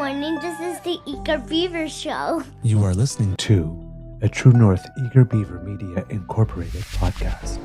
morning. This is the Eager Beaver Show. You are listening to a True North Eager Beaver Media Incorporated podcast.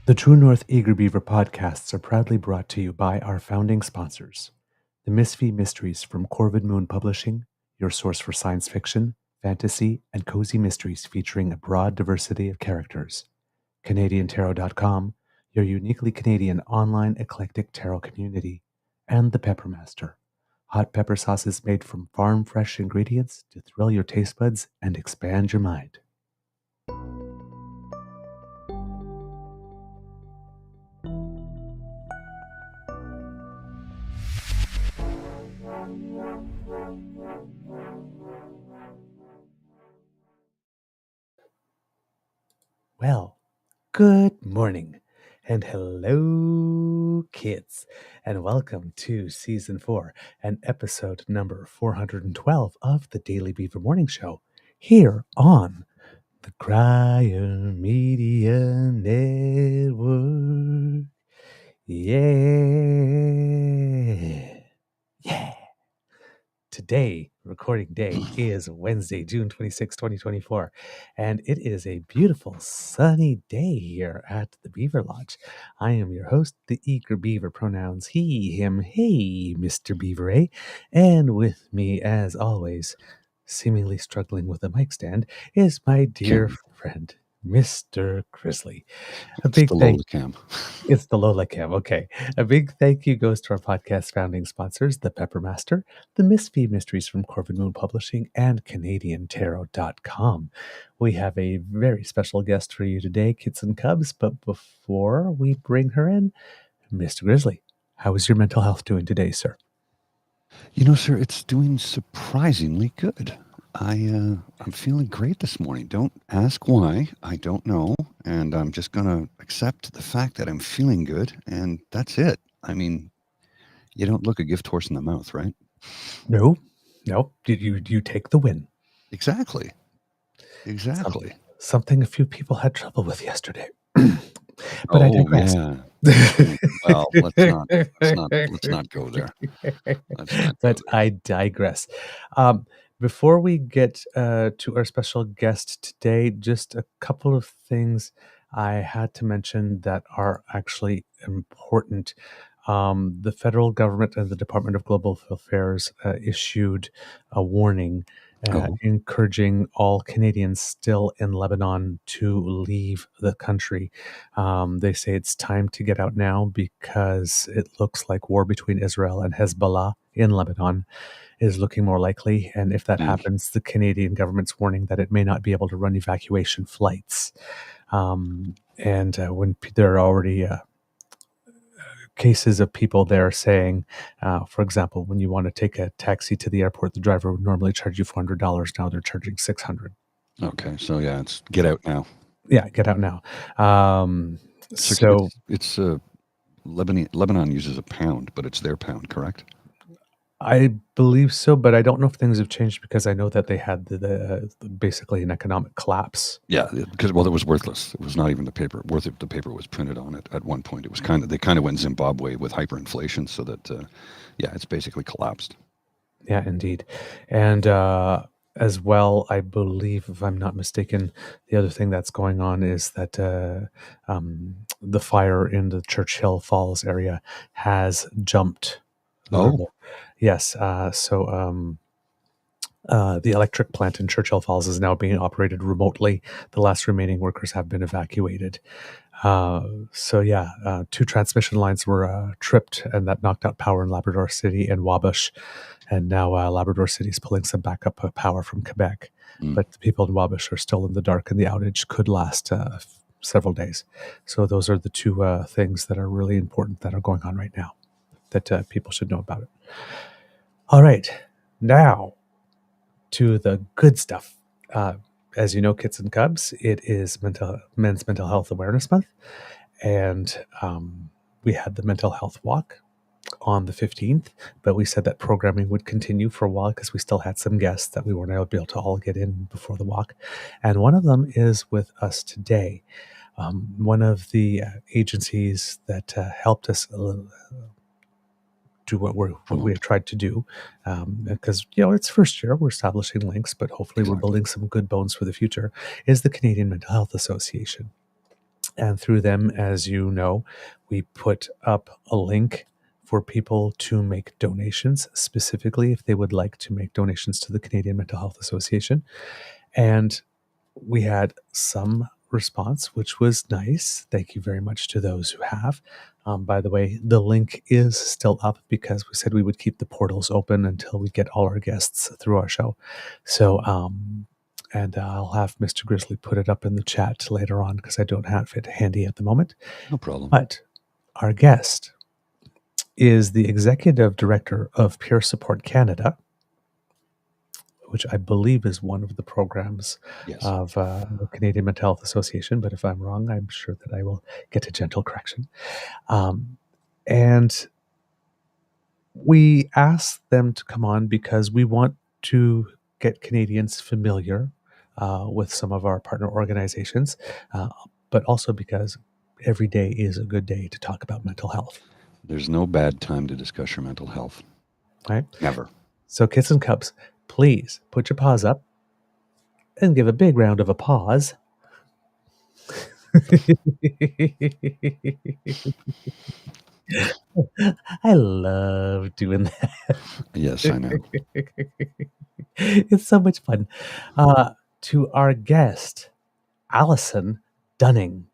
The True North Eager Beaver podcasts are proudly brought to you by our founding sponsors, the Misfit Mysteries from Corvid Moon Publishing, your source for science fiction, fantasy, and cozy mysteries featuring a broad diversity of characters, CanadianTarot.com, your uniquely Canadian online eclectic tarot community, and the Pepper Master, hot pepper sauces made from farm-fresh ingredients to thrill your taste buds and expand your mind. Well, good morning and hello, kids, and welcome to Season 4 and episode number 412 of the Daily Beaver Morning Show here on the Crier Media Network. Yeah. Yeah. Today, recording day, is Wednesday, June 26, 2024, and it is a beautiful sunny day here at the Beaver Lodge. I am your host, the Eager Beaver, pronouns he, him, hey, Mr. Beaver, eh? And with me, as always, seemingly struggling with a mic stand, is my dear friend, Mr. Grizzly. It's the Lola Cam. It's the Lola Cam, okay. A big thank you goes to our podcast founding sponsors, the Pepper Master, the Misfit Mysteries from Corvid Moon Publishing, and CanadianTarot.com. We have a very special guest for you today, Kits and Cubs, but before we bring her in, Mr. Grizzly, how is your mental health doing today, sir? You know, sir, it's doing surprisingly good. I'm feeling great this morning. Don't ask why. I don't know. And I'm just going to accept the fact that I'm feeling good. And that's it. I mean, you don't look a gift horse in the mouth, right? No. You take the win. Exactly. Something a few people had trouble with yesterday. But I digress. Yeah. Well, let's not go there. I digress. Before we get to our special guest today, just a couple of things I had to mention that are actually important. The federal government and the Department of Global Affairs issued a warning encouraging all Canadians still in Lebanon to leave the country. They say it's time to get out now because it looks like war between Israel and Hezbollah in Lebanon is looking more likely. And if that happens, the Canadian government's warning that it may not be able to run evacuation flights. And when there are already cases of people there saying, for example, when you want to take a taxi to the airport, the driver would normally charge you $400. Now they're charging $600. Okay. So yeah, it's get out now. Yeah. Get out now. It's Lebanon uses a pound, but it's their pound, correct? I believe so, but I don't know if things have changed because I know that they had the basically an economic collapse. Yeah, because it was worthless. It was not even the paper worth it. The paper was printed on it at one point. It was they kind of went Zimbabwe with hyperinflation, so that it's basically collapsed. Yeah, indeed, and as well, I believe, if I'm not mistaken, the other thing that's going on is that the fire in the Churchill Falls area has jumped. Yes. The electric plant in Churchill Falls is now being operated remotely. The last remaining workers have been evacuated. 2 transmission lines were tripped, and that knocked out power in Labrador City and Wabush. And now Labrador City is pulling some backup power from Quebec. but the people in Wabash are still in the dark, and the outage could last several days. So those are the two things that are really important that are going on right now that people should know about it. All right, now to the good stuff. As you know, Kits and Cubs, it is Men's Mental Health Awareness Month, and we had the mental health walk on the 15th, but we said that programming would continue for a while because we still had some guests that we weren't able to all get in before the walk. And one of them is with us today. One of the agencies that helped us do what we have tried to do, because it's first year, we're establishing links, but hopefully we're building some good bones for the future, is the Canadian Mental Health Association. And through them, as you know, we put up a link for people to make donations, specifically if they would like to make donations to the Canadian Mental Health Association. And we had some response, which was nice. Thank you very much to those who have. By the way, the link is still up because we said we would keep the portals open until we get all our guests through our show. So, and I'll have Mr. Grizzly put it up in the chat later on because I don't have it handy at the moment. No problem. But our guest is the Executive Director of Peer Support Canada, which I believe is one of the programs of the Canadian Mental Health Association. But if I'm wrong, I'm sure that I will get a gentle correction. And we asked them to come on because we want to get Canadians familiar with some of our partner organizations, but also because every day is a good day to talk about mental health. There's no bad time to discuss your mental health. Right? Never. So Kits and Cubs, please put your paws up and give a big round of applause. I love doing that. Yes, I know. It's so much fun. To our guest, Allison Dunning.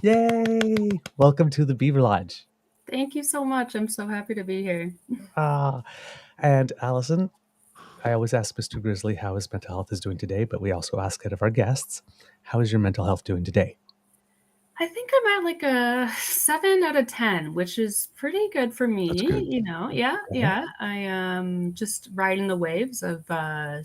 Yay! Welcome to the Beaver Lodge. Thank you so much. I'm so happy to be here. And Allison, I always ask Mr. Grizzly how his mental health is doing today, but we also ask it of our guests. How is your mental health doing today? I think I'm at like a 7 out of 10, which is pretty good for me. That's good. Yeah. I am just riding the waves of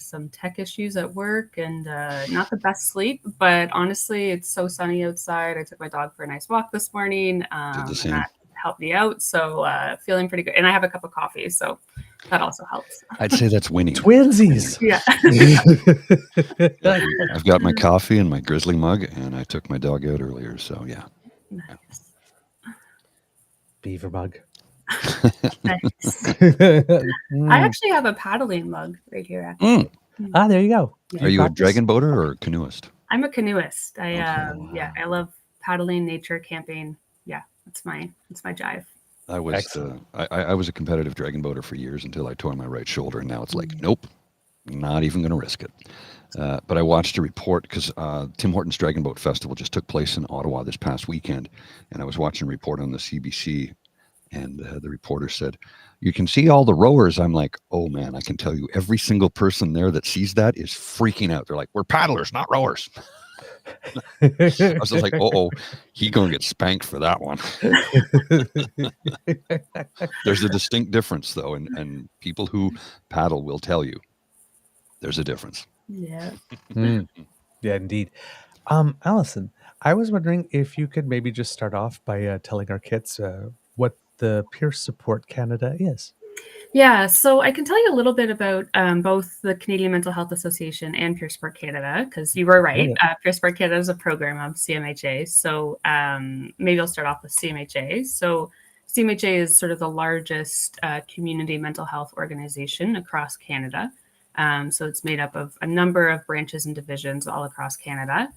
some tech issues at work and not the best sleep, but honestly, it's so sunny outside. I took my dog for a nice walk this morning. Did the same. And that helped me out. So feeling pretty good. And I have a cup of coffee, so that also helps. I'd say that's winning. Twinsies. Yeah. I've got my coffee and my Grizzly mug, and I took my dog out earlier, so yeah. Nice. Beaver mug. Nice. I actually have a paddling mug right here. Actually. There you go. Are you a dragon boater or a canoeist? I'm a canoeist. I love paddling, nature, camping. Yeah, it's my jive. I was a competitive dragon boater for years until I tore my right shoulder, and now it's like, nope, not even going to risk it. But I watched a report because Tim Hortons Dragon Boat Festival just took place in Ottawa this past weekend, and I was watching a report on the CBC, and the reporter said, "You can see all the rowers." I'm like, "Oh man, I can tell you, every single person there that sees that is freaking out. They're like, we're paddlers, not rowers." I was just like, he gonna get spanked for that one. There's a distinct difference, though, and people who paddle will tell you there's a difference. Yeah. Yeah, indeed. Allison, I was wondering if you could maybe just start off by telling our kids what the Peer Support Canada is. Yeah, so I can tell you a little bit about both the Canadian Mental Health Association and Peer Support Canada, because you were right. Peer Support Canada is a program of CMHA. So maybe I'll start off with CMHA. So CMHA is sort of the largest community mental health organization across Canada. So it's made up of a number of branches and divisions all across Canada.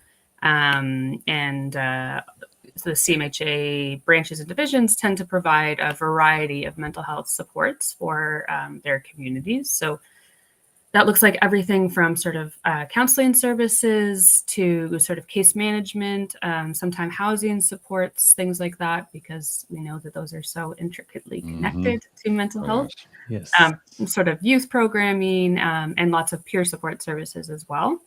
So the CMHA branches and divisions tend to provide a variety of mental health supports for their communities. So that looks like everything from sort of counseling services to sort of case management, sometimes housing supports, things like that, because we know that those are so intricately connected to mental health. Yes. Sort of youth programming, and lots of peer support services as well.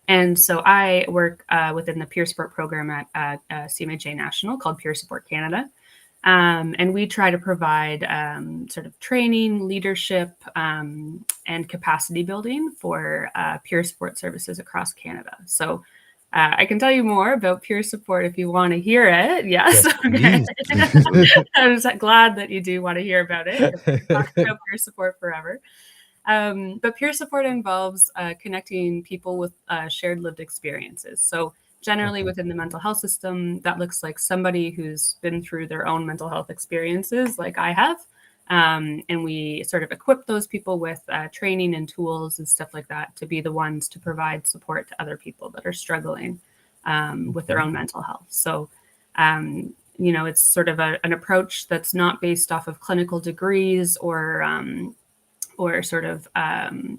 And so I work within the peer support program at CMHA National called Peer Support Canada. And we try to provide sort of training, leadership, and capacity building for peer support services across Canada. So I can tell you more about peer support if you want to hear it. Yes. Okay. I'm just glad that you do want to hear about it. We can talk about peer support forever. But peer support involves connecting people with shared lived experiences. So generally within the mental health system, that looks like somebody who's been through their own mental health experiences like I have. And we sort of equip those people with training and tools and stuff like that to be the ones to provide support to other people that are struggling with their own mental health. So, it's sort of an approach that's not based off of clinical degrees or sort of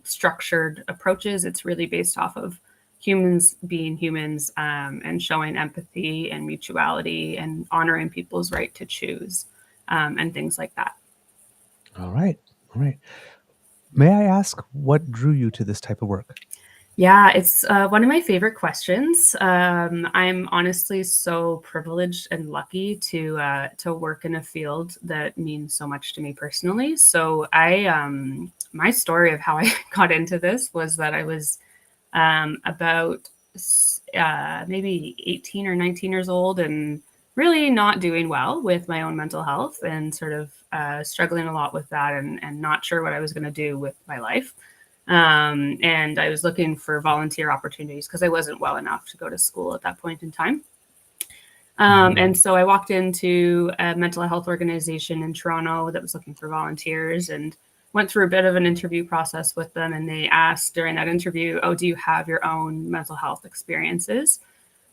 structured approaches. It's really based off of humans being humans, and showing empathy and mutuality and honoring people's right to choose, and things like that. All right. May I ask what drew you to this type of work? Yeah, it's one of my favorite questions. I'm honestly so privileged and lucky to work in a field that means so much to me personally. So my story of how I got into this was that I was about maybe 18 or 19 years old and really not doing well with my own mental health and sort of struggling a lot with that and not sure what I was going to do with my life. And I was looking for volunteer opportunities because I wasn't well enough to go to school at that point in time. And so I walked into a mental health organization in Toronto that was looking for volunteers and went through a bit of an interview process with them. And they asked during that interview, do you have your own mental health experiences?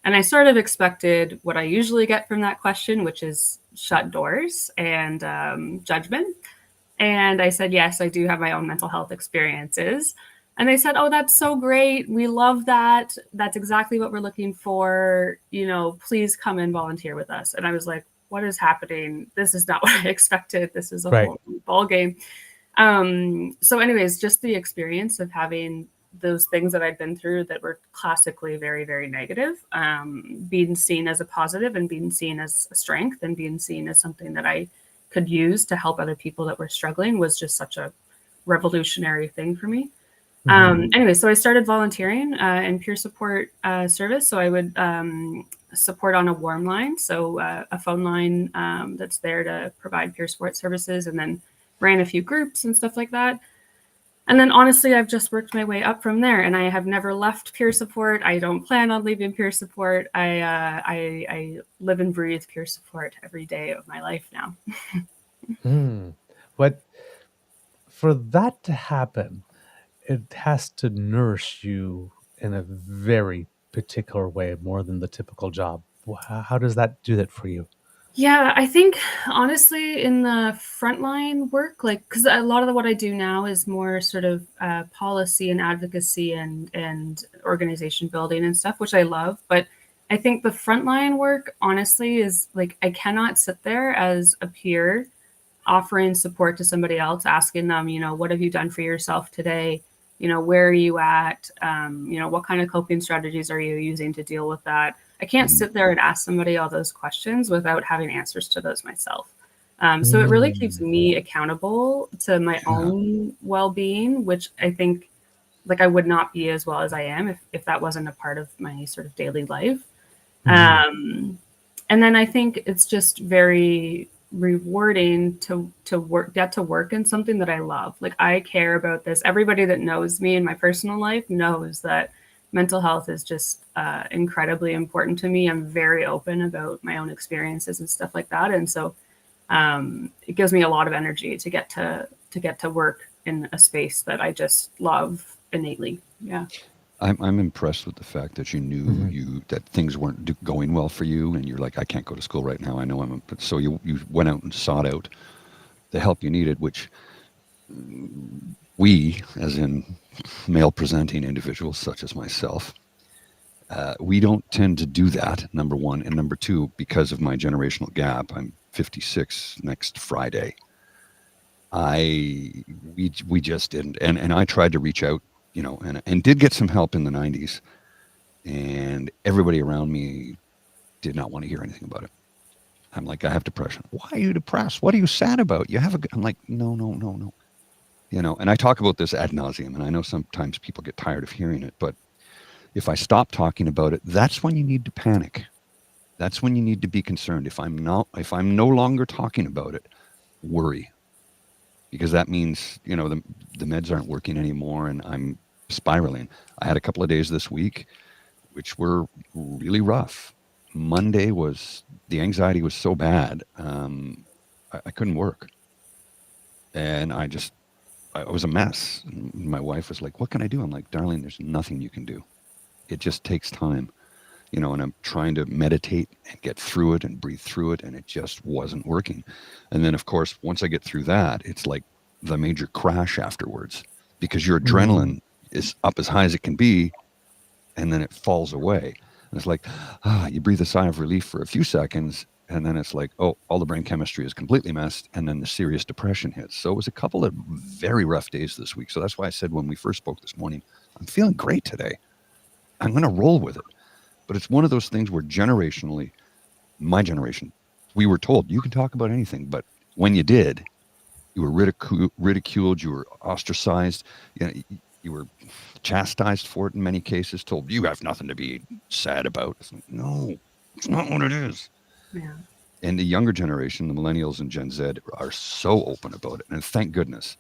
And I sort of expected what I usually get from that question, which is shut doors and judgment. And I said, yes, I do have my own mental health experiences. And they said, oh, that's so great. We love that. That's exactly what we're looking for. Please come and volunteer with us. And I was like, what is happening? This is not what I expected. This is a whole ball game. So anyways, just the experience of having those things that I'd been through that were classically very, very negative, being seen as a positive and being seen as a strength and being seen as something that I could use to help other people that were struggling was just such a revolutionary thing for me. Anyway, so I started volunteering in peer support service. So I would support on a warm line, so a phone line that's there to provide peer support services, and then ran a few groups and stuff like that. And then honestly, I've just worked my way up from there, and I have never left peer support. I don't plan on leaving peer support. I live and breathe peer support every day of my life now. But for that to happen, it has to nourish you in a very particular way, more than the typical job. How does that do that for you? Yeah, I think honestly in the frontline work, because a lot of what I do now is more sort of policy and advocacy and organization building and stuff, which I love. But I think the frontline work, honestly, is I cannot sit there as a peer offering support to somebody else, asking them, what have you done for yourself today? Where are you at? What kind of coping strategies are you using to deal with that? I can't sit there and ask somebody all those questions without having answers to those myself. So it really keeps me accountable to my own well-being, which I think I would not be as well as I am if that wasn't a part of my sort of daily life. And then I think it's just very rewarding to work in something that I love. I care about this. Everybody that knows me in my personal life knows that mental health is just incredibly important to me. I'm very open about my own experiences and stuff like that. And so it gives me a lot of energy to get to work in a space that I just love innately. Yeah. I'm impressed with the fact that you knew that things weren't going well for you, and you're like, I can't go to school right now. I know so you went out and sought out the help you needed, which we, as in male presenting individuals such as myself, we don't tend to do that, number one. And number two, because of my generational gap, I'm 56 next Friday. We just didn't. And I tried to reach out, and did get some help in the 90s. And everybody around me did not want to hear anything about it. I'm like, I have depression. Why are you depressed? What are you sad about? I'm like, no. And I talk about this ad nauseum, and I know sometimes people get tired of hearing it, but if I stop talking about it, that's when you need to panic. That's when you need to be concerned. If I'm no longer talking about it, worry. Because that means, the meds aren't working anymore and I'm spiraling. I had a couple of days this week which were really rough. Monday the anxiety was so bad, I couldn't work. And I was a mess. My wife was like, what can I do? I'm like, darling, there's nothing you can do. It just takes time, and I'm trying to meditate and get through it and breathe through it. And it just wasn't working. And then of course, once I get through that, it's like the major crash afterwards, because your adrenaline is up as high as it can be. And then it falls away. And it's like, you breathe a sigh of relief for a few seconds. And then it's like, oh, all the brain chemistry is completely messed. And then the serious depression hits. So it was a couple of very rough days this week. So that's why I said when we first spoke this morning, I'm feeling great today. I'm going to roll with it. But it's one of those things where generationally, my generation, we were told you can talk about anything. But when you did, you were ridiculed, you were ostracized, you were chastised for it in many cases, told you have nothing to be sad about. It's like, no, it's not what it is. Yeah. And the younger generation, the millennials and Gen Z, are so open about it. And thank goodness.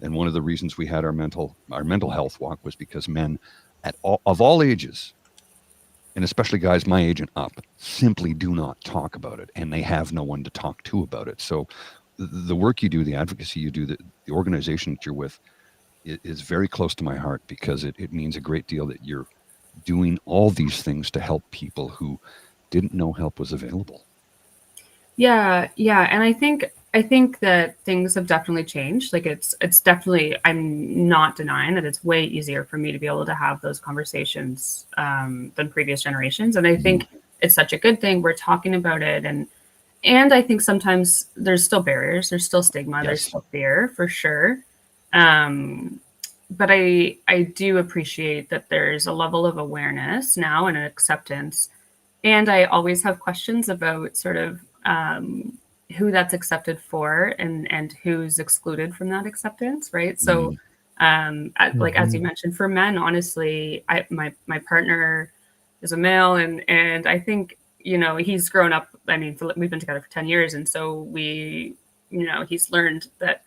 And one of the reasons we had our mental health walk was because men of all ages, and especially guys my age and up, simply do not talk about it. And they have no one to talk to about it. So the work you do, the advocacy you do, the organization that you're with, is very close to my heart, because it means a great deal that you're doing all these things to help people who didn't know help was available. Yeah. And I think that things have definitely changed. Like it's definitely, I'm not denying that it's way easier for me to be able to have those conversations than previous generations. And I think it's such a good thing. We're talking about it. And I think sometimes there's still barriers, there's still stigma, Yes. There's still fear for sure. But I do appreciate that there's a level of awareness now and an acceptance. And I always have questions about sort of who that's accepted for and who's excluded from that acceptance, right? So, like as you mentioned, for men, honestly, my partner is a male, and I think he's grown up. I mean, we've been together for 10 years, and so he's learned that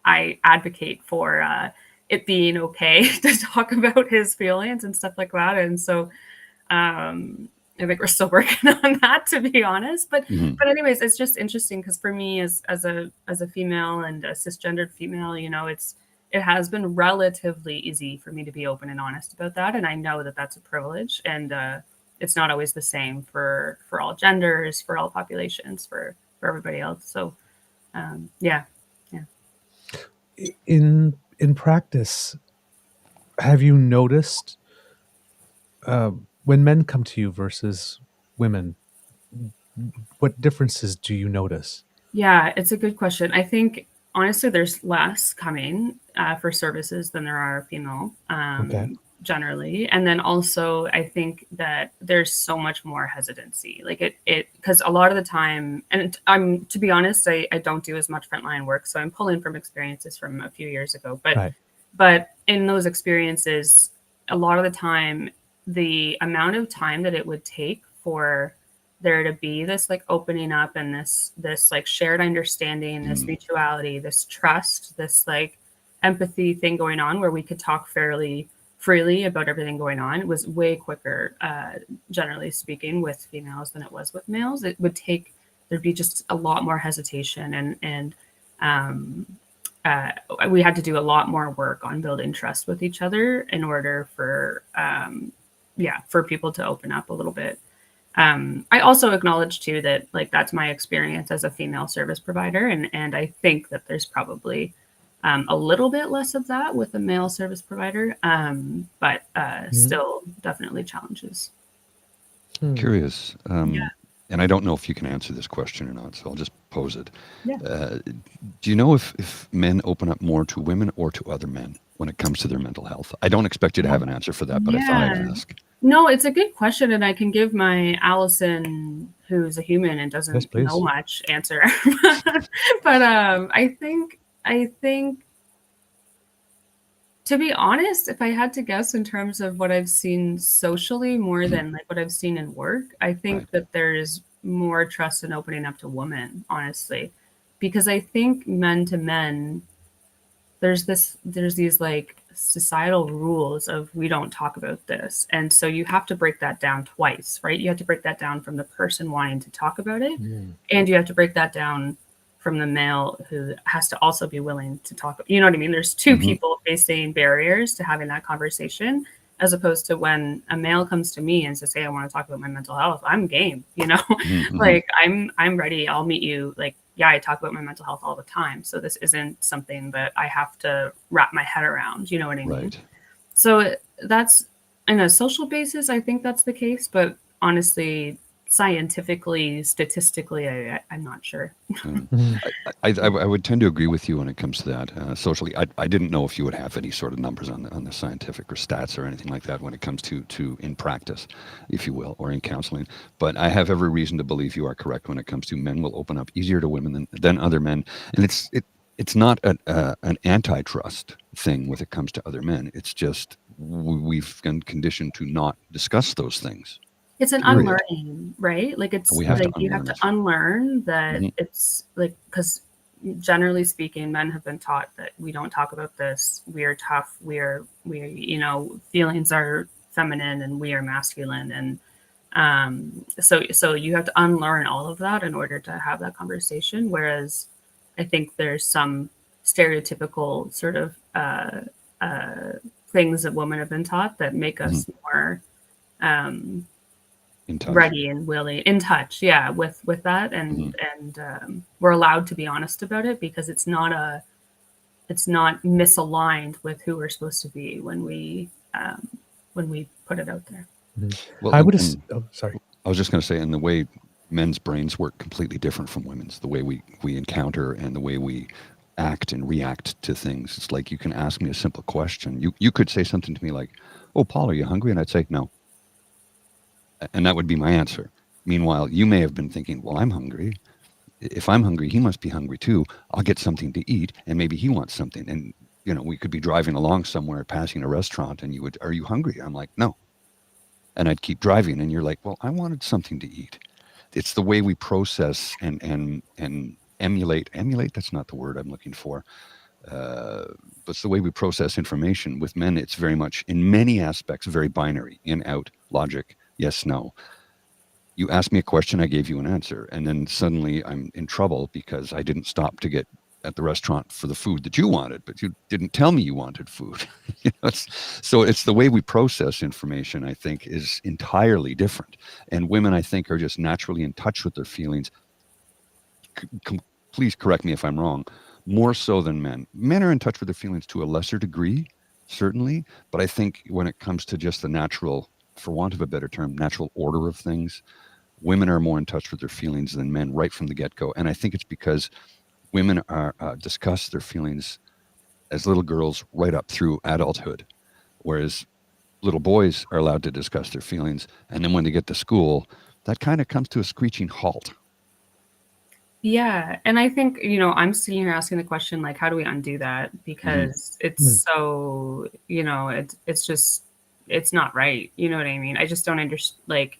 I advocate for it being okay to talk about his feelings and stuff like that, and so. I think we're still working on that, to be honest. But anyways, it's just interesting because for me, as a female and a cisgendered female, it has been relatively easy for me to be open and honest about that, and I know that that's a privilege, and it's not always the same for all genders, for all populations, for everybody else. So, yeah. In practice, have you noticed? When men come to you versus women, what differences do you notice? Yeah, it's a good question. I think, honestly, there's less coming for services than there are female, generally. And then also, I think that there's so much more hesitancy. Like because a lot of the time, and to be honest, I don't do as much frontline work, so I'm pulling from experiences from a few years ago. But in those experiences, a lot of the time, the amount of time that it would take for there to be this like opening up and this like shared understanding, this mutuality, this trust, this like empathy thing going on where we could talk fairly freely about everything going on, it was way quicker, generally speaking, with females than it was with males. It would take, there'd be just a lot more hesitation and we had to do a lot more work on building trust with each other in order for people to open up a little bit. I also acknowledge too that like that's my experience as a female service provider, and I think that there's probably A little bit less of that with a male service provider, but still definitely challenges. Curious. Yeah. And I don't know if you can answer this question or not, so I'll just pose it. Yeah. Do you know if men open up more to women or to other men when it comes to their mental health? I don't expect you to have an answer for that, but I thought I'd ask. No, it's a good question, and I can give my Allison, who's a human and doesn't know much, answer. But I think, to be honest, if I had to guess in terms of what I've seen socially more than like what I've seen in work, I think that there's more trust in opening up to women, honestly, because I think men to men, there's these like societal rules of we don't talk about this. And so you have to break that down twice, right? You have to break that down from the person wanting to talk about it. And you have to break that down from the male who has to also be willing to talk. You know what I mean? There's two people facing barriers to having that conversation, as opposed to when a male comes to me and says, hey, I want to talk about my mental health. I'm game, you know, like I'm ready. I'll meet you. Like, yeah, I talk about my mental health all the time. So this isn't something that I have to wrap my head around. You know what I mean? So that's, in a social basis, I think that's the case. But honestly, scientifically, statistically, I'm not sure. I would tend to agree with you when it comes to that. Socially, I didn't know if you would have any sort of numbers on the scientific or stats or anything like that when it comes to in practice, if you will, or in counseling. But I have every reason to believe you are correct when it comes to men will open up easier to women than other men. And it's not an antitrust thing when it comes to other men. It's just we've been conditioned to not discuss those things. It's an unlearning, right? Like it's you have to unlearn that. It's like, because generally speaking, men have been taught that we don't talk about this. We are tough. We you know, feelings are feminine and we are masculine. And so you have to unlearn all of that in order to have that conversation. Whereas I think there's some stereotypical sort of things that women have been taught that make us more ready and willing, in touch, with that, and we're allowed to be honest about it because it's not misaligned with who we're supposed to be when we put it out there. Well, I would. Sorry, I was just going to say, in the way men's brains work completely different from women's. The way we encounter and the way we act and react to things. It's like you can ask me a simple question. You could say something to me like, "Oh, Paul, are you hungry?" And I'd say, "No." And that would be my answer. Meanwhile, you may have been thinking, well, I'm hungry. If I'm hungry, he must be hungry too. I'll get something to eat, and maybe he wants something. And, you know, we could be driving along somewhere, passing a restaurant, and you would, are you hungry? I'm like, no. And I'd keep driving, and you're like, well, I wanted something to eat. It's the way we process and emulate. Emulate, that's not the word I'm looking for. But it's the way we process information. With men, it's very much, in many aspects, very binary, in, out, logic, yes, no. You asked me a question, I gave you an answer, and then suddenly I'm in trouble because I didn't stop to get at the restaurant for the food that you wanted, but you didn't tell me you wanted food. You know, so it's the way we process information, I think, is entirely different. And women, I think, are just naturally in touch with their feelings. Please correct me if I'm wrong. More so than men. Men are in touch with their feelings to a lesser degree, certainly, but I think when it comes to just the natural, for want of a better term, natural order of things, women are more in touch with their feelings than men right from the get-go. And I think it's because women are discuss their feelings as little girls right up through adulthood, whereas little boys are allowed to discuss their feelings. And then when they get to school, that kind of comes to a screeching halt. Yeah. And I think, you know, I'm sitting here asking the question, like, how do we undo that? Because it's so, you know, it's just, it's not right. You know what I mean? I just don't understand. Like,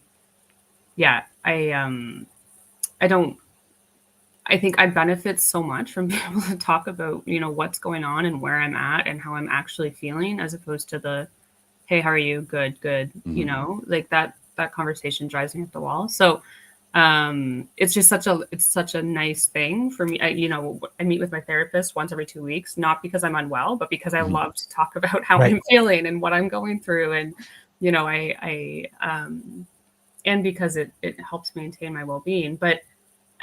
yeah, I think I benefit so much from being able to talk about, you know, what's going on and where I'm at and how I'm actually feeling, as opposed to the, hey, how are you? Good. You know, like that conversation drives me up the wall. So it's just such a nice thing for me. You know, I meet with my therapist once every 2 weeks, not because I'm unwell, but because I love to talk about how I'm feeling and what I'm going through. And, you know, and because it helps maintain my well-being. But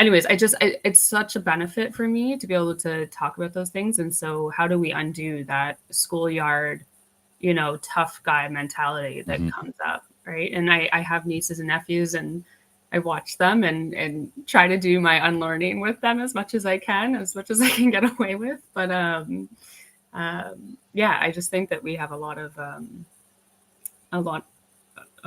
anyways, it's such a benefit for me to be able to talk about those things. And so how do we undo that schoolyard, tough guy mentality that comes up, right? And I have nieces and nephews, and I watch them and try to do my unlearning with them as much as I can get away with. But yeah, I just think that we have a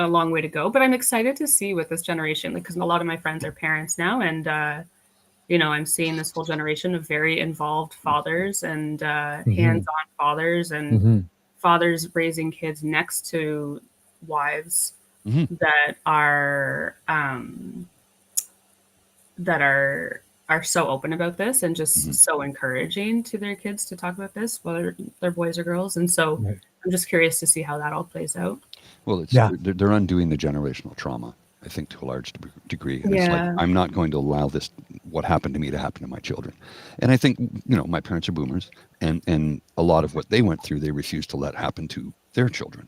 long way to go. But I'm excited to see with this generation, because a lot of my friends are parents now, and I'm seeing this whole generation of very involved fathers and hands-on fathers, and fathers raising kids next to wives that are so open about this, and just so encouraging to their kids to talk about this, whether they're boys or girls. And so I'm just curious to see how that all plays out. Well, they're undoing the generational trauma, I think, to a large degree. And it's like, I'm not going to allow this, what happened to me, to happen to my children. And I think, my parents are boomers, and a lot of what they went through, they refused to let happen to their children,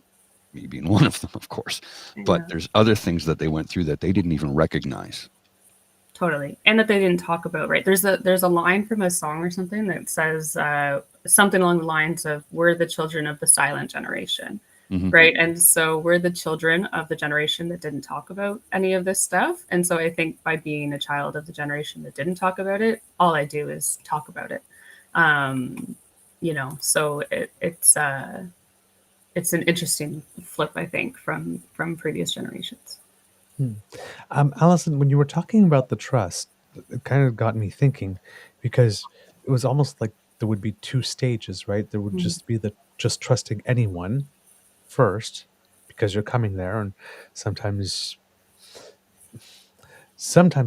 me being one of them, of course. But there's other things that they went through that they didn't even recognize. Totally. And that they didn't talk about, right? There's a line from a song or something that says something along the lines of, we're the children of the silent generation, right? And so we're the children of the generation that didn't talk about any of this stuff. And so I think by being a child of the generation that didn't talk about it, all I do is talk about it. So it's an interesting flip, I think, from previous generations. Allison, when you were talking about the trust, it kind of got me thinking, because it was almost like there would be two stages, right? There would just be just trusting anyone first, because you're coming there, and sometimes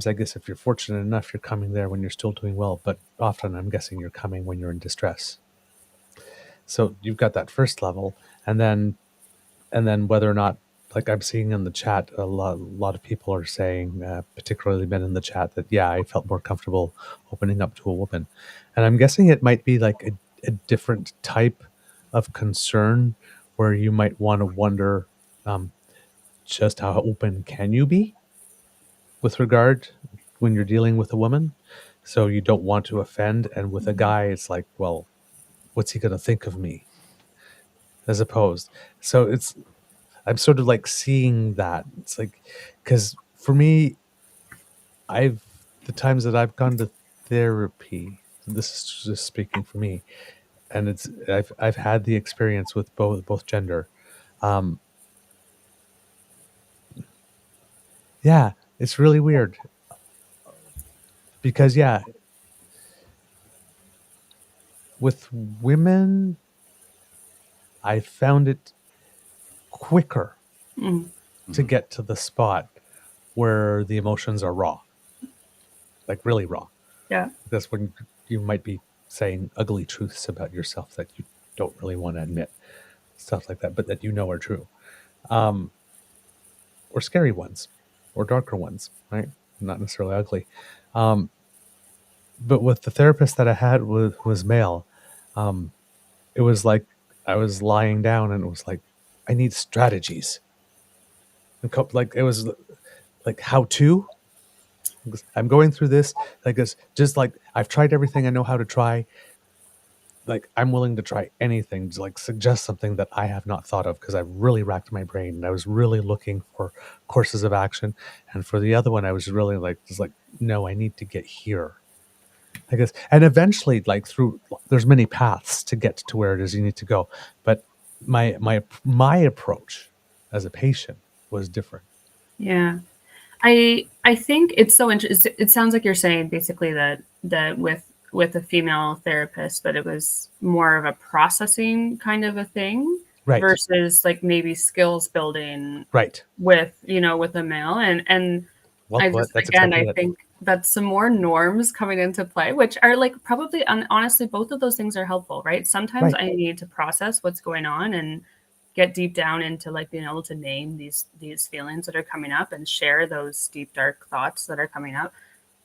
I guess if you're fortunate enough, you're coming there when you're still doing well, but often I'm guessing you're coming when you're in distress. So you've got that first level, and then whether or not, like I'm seeing in the chat, a lot of people are saying, particularly men in the chat, that I felt more comfortable opening up to a woman. And I'm guessing it might be like a different type of concern, where you might want to wonder just how open can you be with regard when you're dealing with a woman. So you don't want to offend. And with a guy, it's like, well, what's he going to think of me? As opposed. So I'm sort of like seeing that. It's like, because for me, the times that I've gone to therapy, this is just speaking for me, and I've had the experience with both gender. It's really weird, because with women, I found it quicker to get to the spot where the emotions are raw, like really raw. Yeah. That's when you might be saying ugly truths about yourself that you don't really want to admit, stuff like that, but that are true. Or scary ones, or darker ones, right? Not necessarily ugly. But with the therapist that I had was male, it was like I was lying down, and it was like, I need strategies. And like it was like how to. I'm going through this, like it's just like I've tried everything I know how to try. Like I'm willing to try anything to like suggest something that I have not thought of, because I've really racked my brain, and I was really looking for courses of action. And for the other one, I was really no, I need to get here. I guess, and eventually, like there's many paths to get to where it is you need to go. But my approach as a patient was different. Yeah. I think it's so interesting. It sounds like you're saying basically that with a female therapist, that it was more of a processing kind of a thing, right, versus like maybe skills building, right, with a male. And well, I just, again, I think that's some more norms coming into play, which are like probably, honestly, both of those things are helpful, right? Sometimes I need to process what's going on and get deep down into like being able to name these feelings that are coming up and share those deep, dark thoughts that are coming up,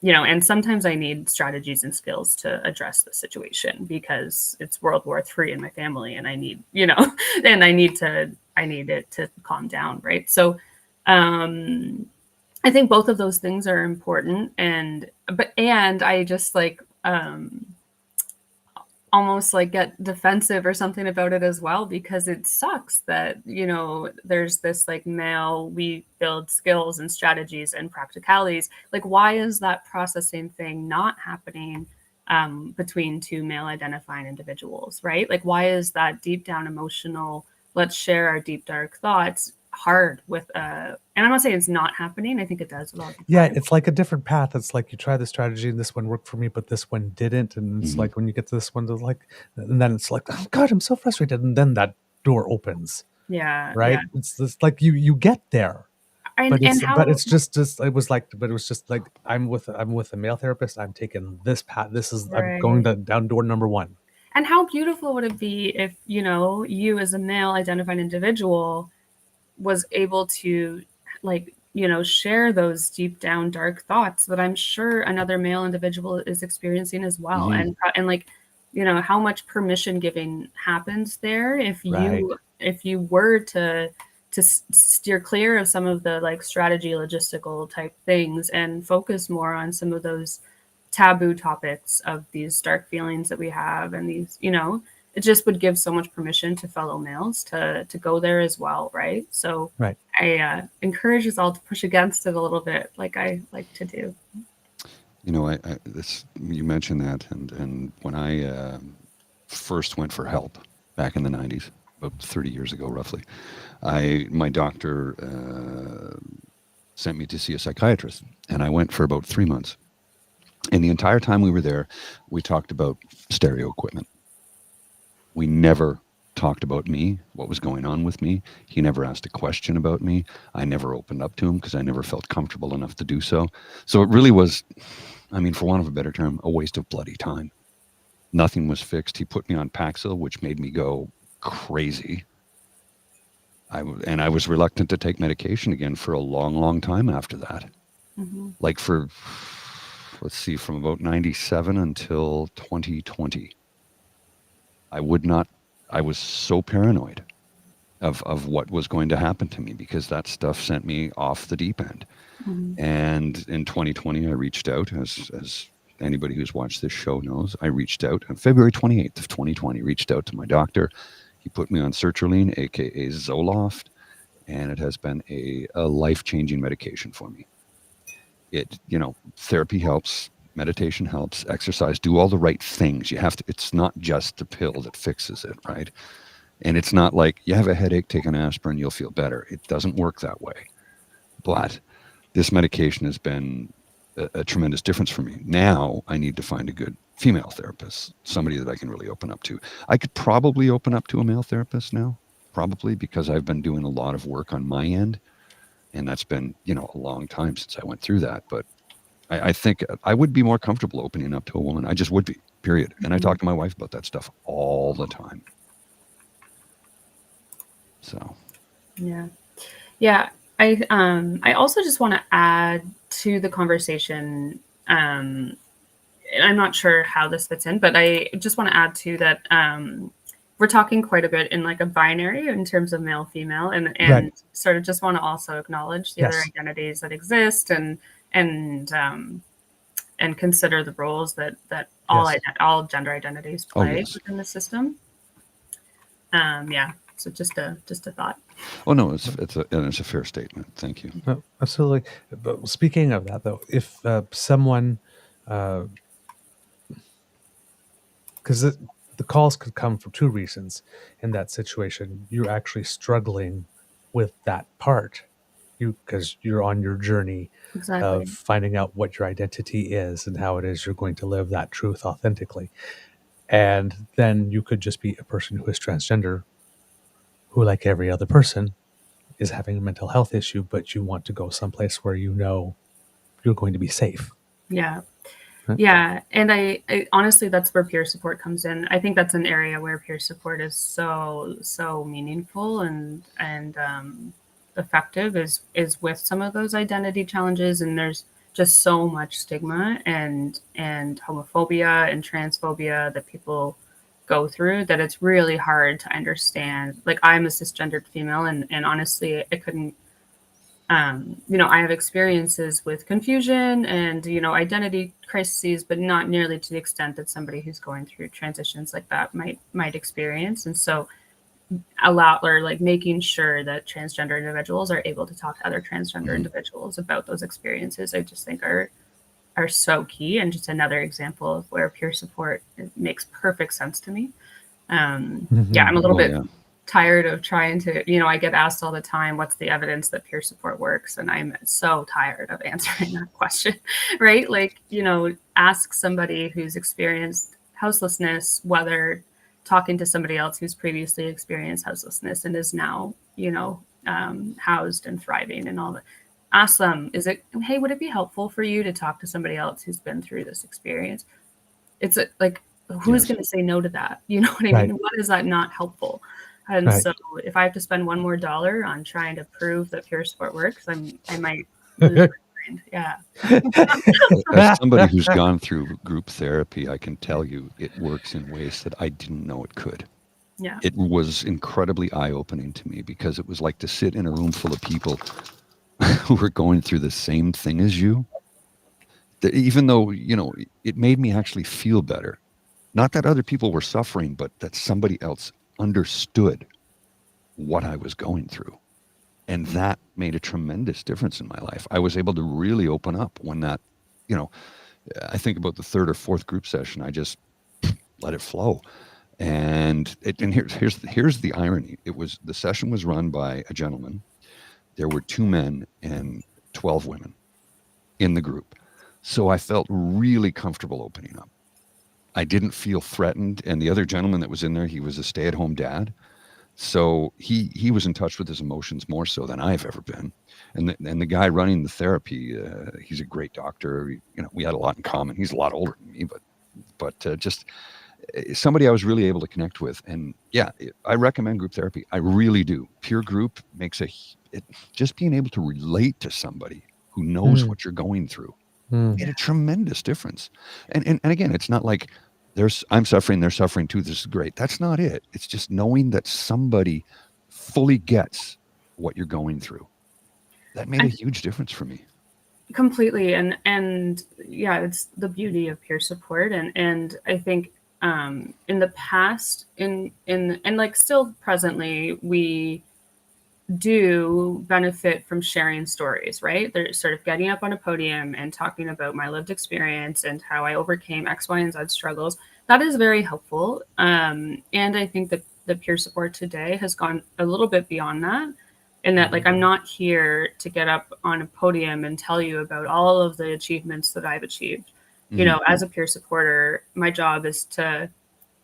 and sometimes I need strategies and skills to address the situation, because it's World War III in my family, and I need, and I need it to calm down. Right. So, I think both of those things are important, and I just like almost like get defensive or something about it as well, because it sucks that, you know, there's this like male, we build skills and strategies and practicalities. Like, why is that processing thing not happening between two male identifying individuals, right? Like, why is that deep down emotional, let's share our deep dark thoughts, hard with and I'm not saying it's not happening. I think it does a lot of the Yeah, time. it's like a different path. It's like you try the strategy and this one worked for me, but this one didn't. And it's like when you get to this one, it's like, and then it's like, oh God, I'm so frustrated. And then that door opens, Yeah, right? yeah. It's just like you get there, but And how it's just it was like, but it was just like I'm with a male therapist. I'm taking this path. I'm going right. down door number one. And how beautiful would it be if, you know, you as a male identified individual was able to, like, you know, share those deep down dark thoughts that I'm sure another male individual is experiencing as well. And like, you know, how much permission giving happens there if Right. you were to steer clear of some of the like strategy logistical type things and focus more on some of those taboo topics of these dark feelings that we have, and these, you know, it just would give so much permission to fellow males to go there as well, right? So Right. I encourage us all to push against it a little bit, like I like to do. You know, you mentioned that, and when I first went for help back in the 90s, about 30 years ago roughly, my doctor sent me to see a psychiatrist, and I went for about 3 months. And the entire time we were there, we talked about stereo equipment. We never talked about me, what was going on with me. He never asked a question about me. I never opened up to him because I never felt comfortable enough to do so. So it really was, I mean, for want of a better term, a waste of bloody time. Nothing was fixed. He put me on Paxil, which made me go crazy. I was reluctant to take medication again for a long, long time after that. Like for, let's see, from about 97 until 2020. I was so paranoid of what was going to happen to me because that stuff sent me off the deep end. And in 2020, I reached out, as anybody who's watched this show knows, I reached out on February 28th of 2020, reached out to my doctor. He put me on sertraline, aka Zoloft, and it has been a life-changing medication for me. It, you know, therapy helps, meditation helps, exercise, do all the right things. You have to, it's not just the pill that fixes it, right? And it's not like you have a headache, take an aspirin, you'll feel better. It doesn't work that way. But this medication has been a tremendous difference for me. Now I need to find a good female therapist, somebody that I can really open up to. I could probably open up to a male therapist now, probably because I've been doing a lot of work on my end. And that's been, you know, a long time since I went through that. But I think I would be more comfortable opening up to a woman. I just would be, period. And I talk to my wife about that stuff all the time. So. Yeah. I also just want to add to the conversation. And I'm not sure how this fits in, but I just want to add to that. We're talking quite a bit in like a binary in terms of male, female, and Right. sort of just want to also acknowledge the other identities that exist and consider the roles that all gender identities play within the system. So just a thought. Oh no, it's a fair statement. Thank you. No, absolutely. But speaking of that, though, if someone, because the calls could come for two reasons in that situation. You're actually struggling with that part, because you're on your journey of finding out what your identity is and how it is you're going to live that truth authentically. And then you could just be a person who is transgender, who, like every other person, is having a mental health issue, but you want to go someplace where you know you're going to be safe. Yeah. Right? Yeah. And I honestly, that's where peer support comes in. I think that's an area where peer support is so meaningful and effective is with some of those identity challenges. And there's just so much stigma and homophobia and transphobia that people go through that it's really hard to understand. Like, I'm a cisgendered female, and honestly, I couldn't I have experiences with confusion and, identity crises, but not nearly to the extent that somebody who's going through transitions like that might experience. And so making sure that transgender individuals are able to talk to other transgender individuals about those experiences, I just think are so key, and just another example of where peer support makes perfect sense to me. I'm a little bit tired of trying to, I get asked all the time, what's the evidence that peer support works? And I'm so tired of answering that question, right? Ask somebody who's experienced houselessness, whether talking to somebody else who's previously experienced houselessness and is now, housed and thriving and all that. Ask them, hey, would it be helpful for you to talk to somebody else who's been through this experience? It's who's going to say no to that? You know what I mean? What is that not helpful? And so if I have to spend one more dollar on trying to prove that peer support works, I might lose my mind. Yeah. As somebody who's gone through group therapy, I can tell you it works in ways that I didn't know it could. Yeah. It was incredibly eye-opening to me, because it was like to sit in a room full of people who were going through the same thing as you. Even though, it made me actually feel better. Not that other people were suffering, but that somebody else understood what I was going through. And that made a tremendous difference in my life. I was able to really open up when that, I think about the third or fourth group session, I just let it flow. And here's the irony. The session was run by a gentleman. There were 2 men and 12 women in the group. So I felt really comfortable opening up. I didn't feel threatened. And the other gentleman that was in there, he was a stay-at-home dad. So he was in touch with his emotions more so than I've ever been. And the guy running the therapy, he's a great doctor. We had a lot in common. He's a lot older than me, but just somebody I was really able to connect with. And yeah, I recommend group therapy. I really do. Peer group makes just being able to relate to somebody who knows what you're going through made a tremendous difference. And again, it's not like I'm suffering, they're suffering too, this is great. That's not it. It's just knowing that somebody fully gets what you're going through. That made a huge difference for me. Completely. And yeah, it's the beauty of peer support. And I think in the past, and still presently, we do benefit from sharing stories, right? They're sort of getting up on a podium and talking about my lived experience and how I overcame X, Y, and Z struggles. That is very helpful. And I think that the peer support today has gone a little bit beyond that, in that I'm not here to get up on a podium and tell you about all of the achievements that I've achieved. As a peer supporter, my job is to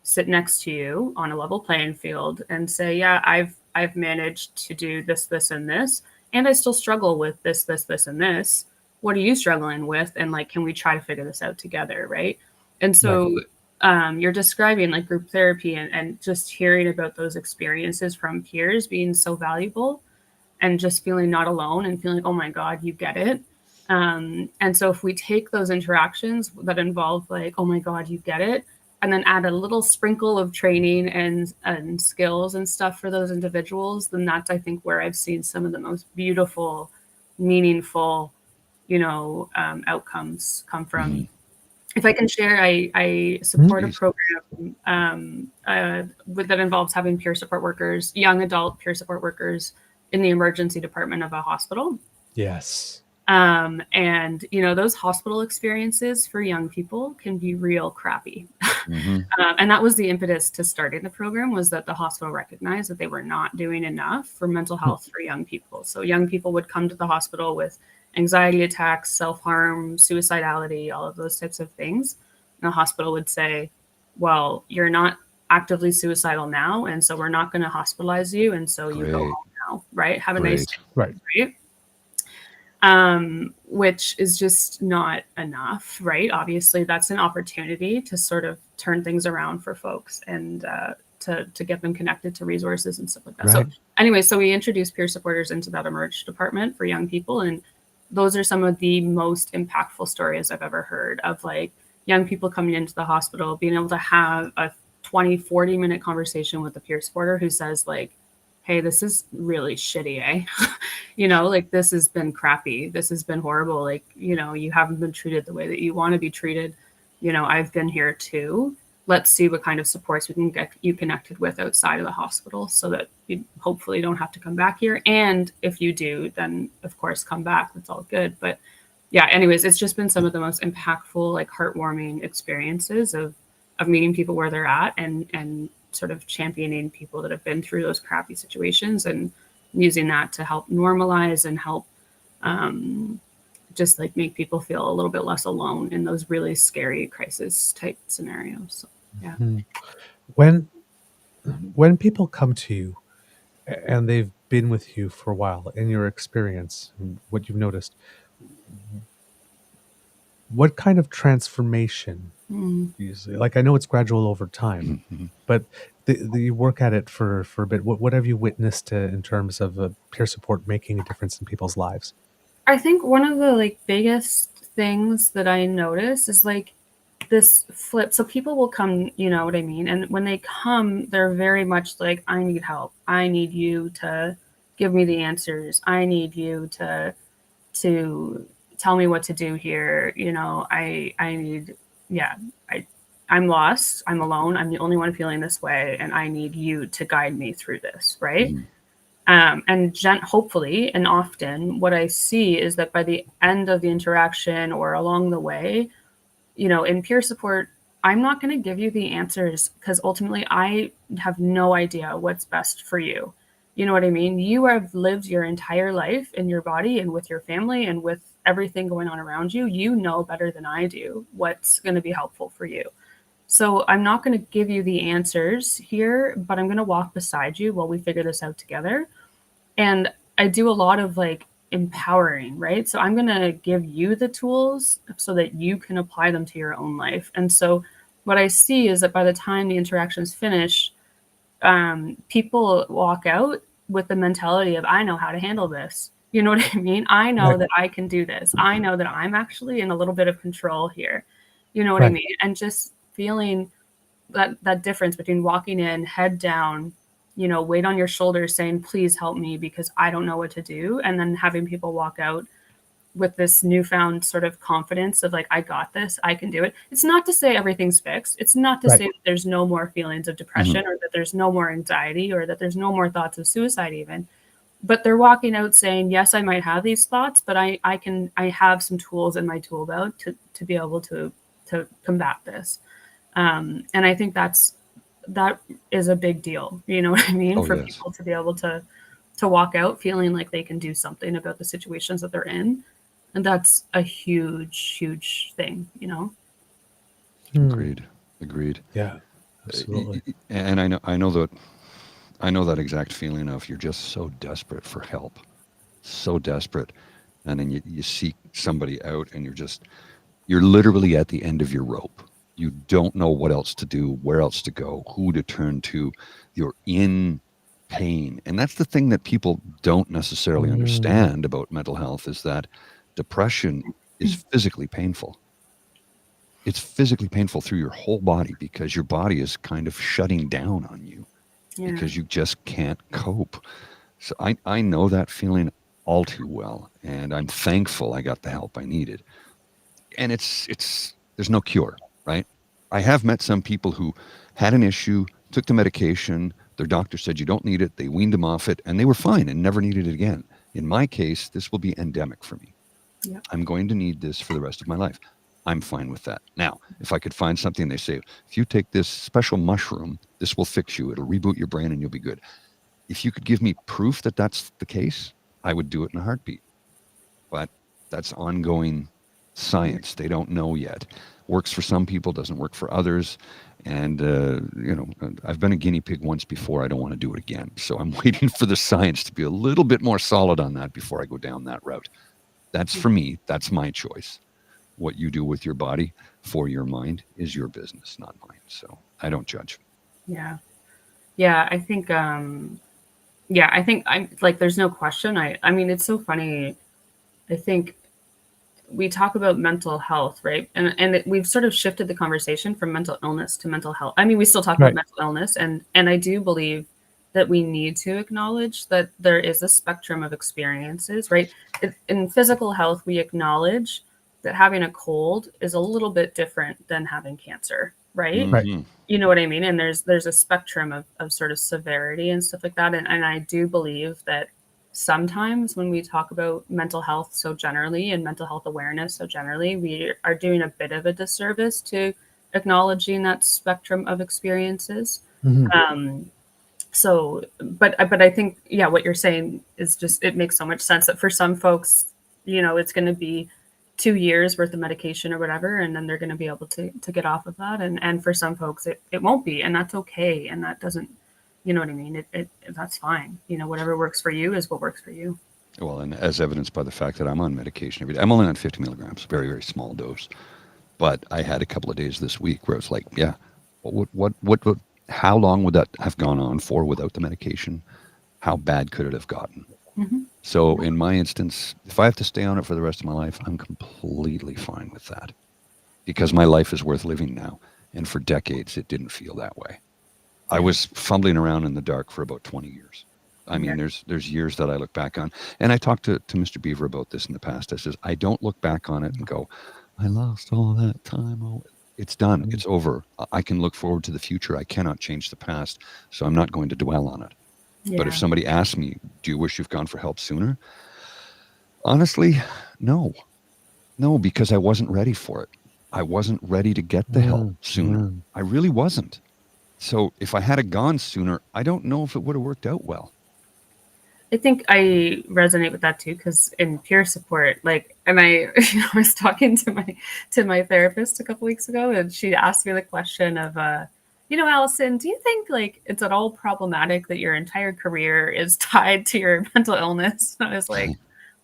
sit next to you on a level playing field and say, yeah, I've managed to do this, this, and this, and I still struggle with this, this, this, and this. What are you struggling with? And can we try to figure this out together, right? And so you're describing group therapy and just hearing about those experiences from peers being so valuable, and just feeling not alone and feeling, oh my God, you get it. And so if we take those interactions that involve oh my God, you get it, and then add a little sprinkle of training and skills and stuff for those individuals, then that's, I think, where I've seen some of the most beautiful, meaningful, outcomes come from. If I can share, I support a program that involves having peer support workers, young adult peer support workers in the emergency department of a hospital. Yes. And those hospital experiences for young people can be real crappy. And that was the impetus to starting the program, was that the hospital recognized that they were not doing enough for mental health for young people. So young people would come to the hospital with anxiety attacks, self-harm, suicidality, all of those types of things. And the hospital would say, well, you're not actively suicidal now, and so we're not going to hospitalize you, and so you go home now, right? Have a nice day, right? Which is just not enough, right? Obviously, that's an opportunity to sort of turn things around for folks and to get them connected to resources and stuff like that. Right. So anyway, so we introduced peer supporters into that emerge department for young people. And those are some of the most impactful stories I've ever heard of young people coming into the hospital, being able to have a 20, 40-minute conversation with a peer supporter who says hey, this is really shitty, eh? You know, like, this has been crappy. This has been horrible. Like, you know, you haven't been treated the way that you want to be treated. You know, I've been here too. Let's see what kind of supports we can get you connected with outside of the hospital so that you hopefully don't have to come back here. And if you do, then of course come back. That's all good. But yeah, anyways, it's just been some of the most impactful, like, heartwarming experiences of meeting people where they're at and sort of championing people that have been through those crappy situations and using that to help normalize and help just like make people feel a little bit less alone in those really scary crisis type scenarios. So, yeah. When people come to you and they've been with you for a while, in your experience, what you've noticed, what kind of transformation usually? Like, I know it's gradual over time, but you work at it for a bit. What have you witnessed in terms of peer support making a difference in people's lives? I think one of the like biggest things that I notice is like this flip. So people will come, you know what I mean? And when they come, they're very much like, I need help. I need you to give me the answers. I need you to tell me what to do here. You know, I need, I'm lost. I'm alone. I'm the only one feeling this way. And I need you to guide me through this. Right. And hopefully, and often what I see is that by the end of the interaction or along the way, you know, in peer support, I'm not going to give you the answers because ultimately I have no idea what's best for you. You know what I mean? You have lived your entire life in your body and with your family and with everything going on around you. You know better than I do what's going to be helpful for you. So I'm not going to give you the answers here, but I'm going to walk beside you while we figure this out together. And I do a lot of like empowering, right? So I'm going to give you the tools so that you can apply them to your own life. And so what I see is that by the time the interaction's finished, people walk out with the mentality of, I know how to handle this. You know what I mean? I know that I can do this. I know that I'm actually in a little bit of control here. You know what I mean? And just feeling that difference between walking in, head down, you know, weight on your shoulders saying, please help me because I don't know what to do. And then having people walk out with this newfound sort of confidence of like, I got this, I can do it. It's not to say everything's fixed. It's not to say that there's no more feelings of depression or that there's no more anxiety or that there's no more thoughts of suicide even. But they're walking out saying, yes, I might have these thoughts, but I have some tools in my tool belt to be able to combat this. And I think that is a big deal. You know what I mean? For people to be able to walk out feeling like they can do something about the situations that they're in. And that's a huge, huge thing, you know? Agreed. Yeah, absolutely. And I know that exact feeling of you're just so desperate for help, so desperate. And then you seek somebody out and you're literally at the end of your rope. You don't know what else to do, where else to go, who to turn to. You're in pain. And that's the thing that people don't necessarily understand about mental health is that depression is physically painful. It's physically painful through your whole body because your body is kind of shutting down on you because you just can't cope. So I know that feeling all too well. And I'm thankful I got the help I needed. And there's no cure, right? I have met some people who had an issue, took the medication, their doctor said you don't need it, they weaned them off it, and they were fine and never needed it again. In my case, this will be endemic for me. Yep. I'm going to need this for the rest of my life. I'm fine with that. Now, if I could find something, they say, if you take this special mushroom, this will fix you. It'll reboot your brain and you'll be good. If you could give me proof that that's the case, I would do it in a heartbeat. But that's ongoing science. They don't know yet. Works for some people, doesn't work for others. And, I've been a guinea pig once before. I don't want to do it again. So I'm waiting for the science to be a little bit more solid on that before I go down that route. That's for me. That's my choice. What you do with your body for your mind is your business, not mine. So I don't judge. Yeah. Yeah. I think I'm like, there's no question. I mean, it's so funny. I think we talk about mental health, right? And we've sort of shifted the conversation from mental illness to mental health. I mean, we still talk about mental illness and I do believe that we need to acknowledge that there is a spectrum of experiences, right? In physical health, we acknowledge that having a cold is a little bit different than having cancer, right? Right. You know what I mean? And there's a spectrum of sort of severity and stuff like that. And I do believe that sometimes when we talk about mental health so generally and mental health awareness so generally, we are doing a bit of a disservice to acknowledging that spectrum of experiences. But I think, yeah, what you're saying is just, it makes so much sense that for some folks, it's going to be 2 years worth of medication or whatever, and then they're going to be able to get off of that. And for some folks, it won't be, and that's okay. And that doesn't, you know what I mean? That's fine. Whatever works for you is what works for you. Well, and as evidenced by the fact that I'm on medication every day. I'm only on 50 milligrams, very, very small dose. But I had a couple of days this week where it's like, yeah, how long would that have gone on for without the medication? How bad could it have gotten? So in my instance, if I have to stay on it for the rest of my life, I'm completely fine with that, because my life is worth living now. And for decades, it didn't feel that way. I was fumbling around in the dark for about 20 years. I mean, there's years that I look back on, and I talked to Mr. Beaver about this in the past. I says, I don't look back on it and go, I lost all that time. Oh, it's done. It's over. I can look forward to the future. I cannot change the past, so I'm not going to dwell on it. Yeah. But if somebody asks me, do you wish you've gone for help sooner? Honestly, no, because I wasn't ready for it. I wasn't ready to get the help sooner. I really wasn't. So if I had gone sooner, I don't know if it would have worked out well. I think I resonate with that too, because in peer support, and I was talking to my therapist a couple weeks ago, and she asked me the question of, Allison, do you think it's at all problematic that your entire career is tied to your mental illness? And I was like,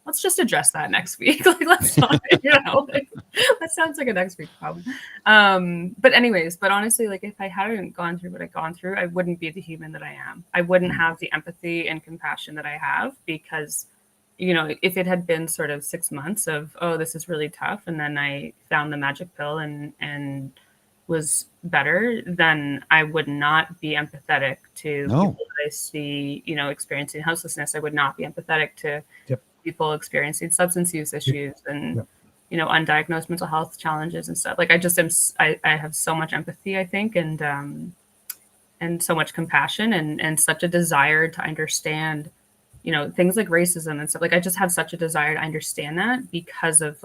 let's just address that next week. Let's not, that sounds like a next week problem. But honestly, if I hadn't gone through what I've gone through, I wouldn't be the human that I am. I wouldn't have the empathy and compassion that I have, because, if it had been sort of 6 months of, oh, this is really tough, and then I found the magic pill and was better, then I would not be empathetic to people that I see, experiencing houselessness. I would not be empathetic to people experiencing substance use issues and, undiagnosed mental health challenges and stuff. I have so much empathy, I think, and so much compassion and such a desire to understand, things like racism and stuff. I just have such a desire to understand that, because of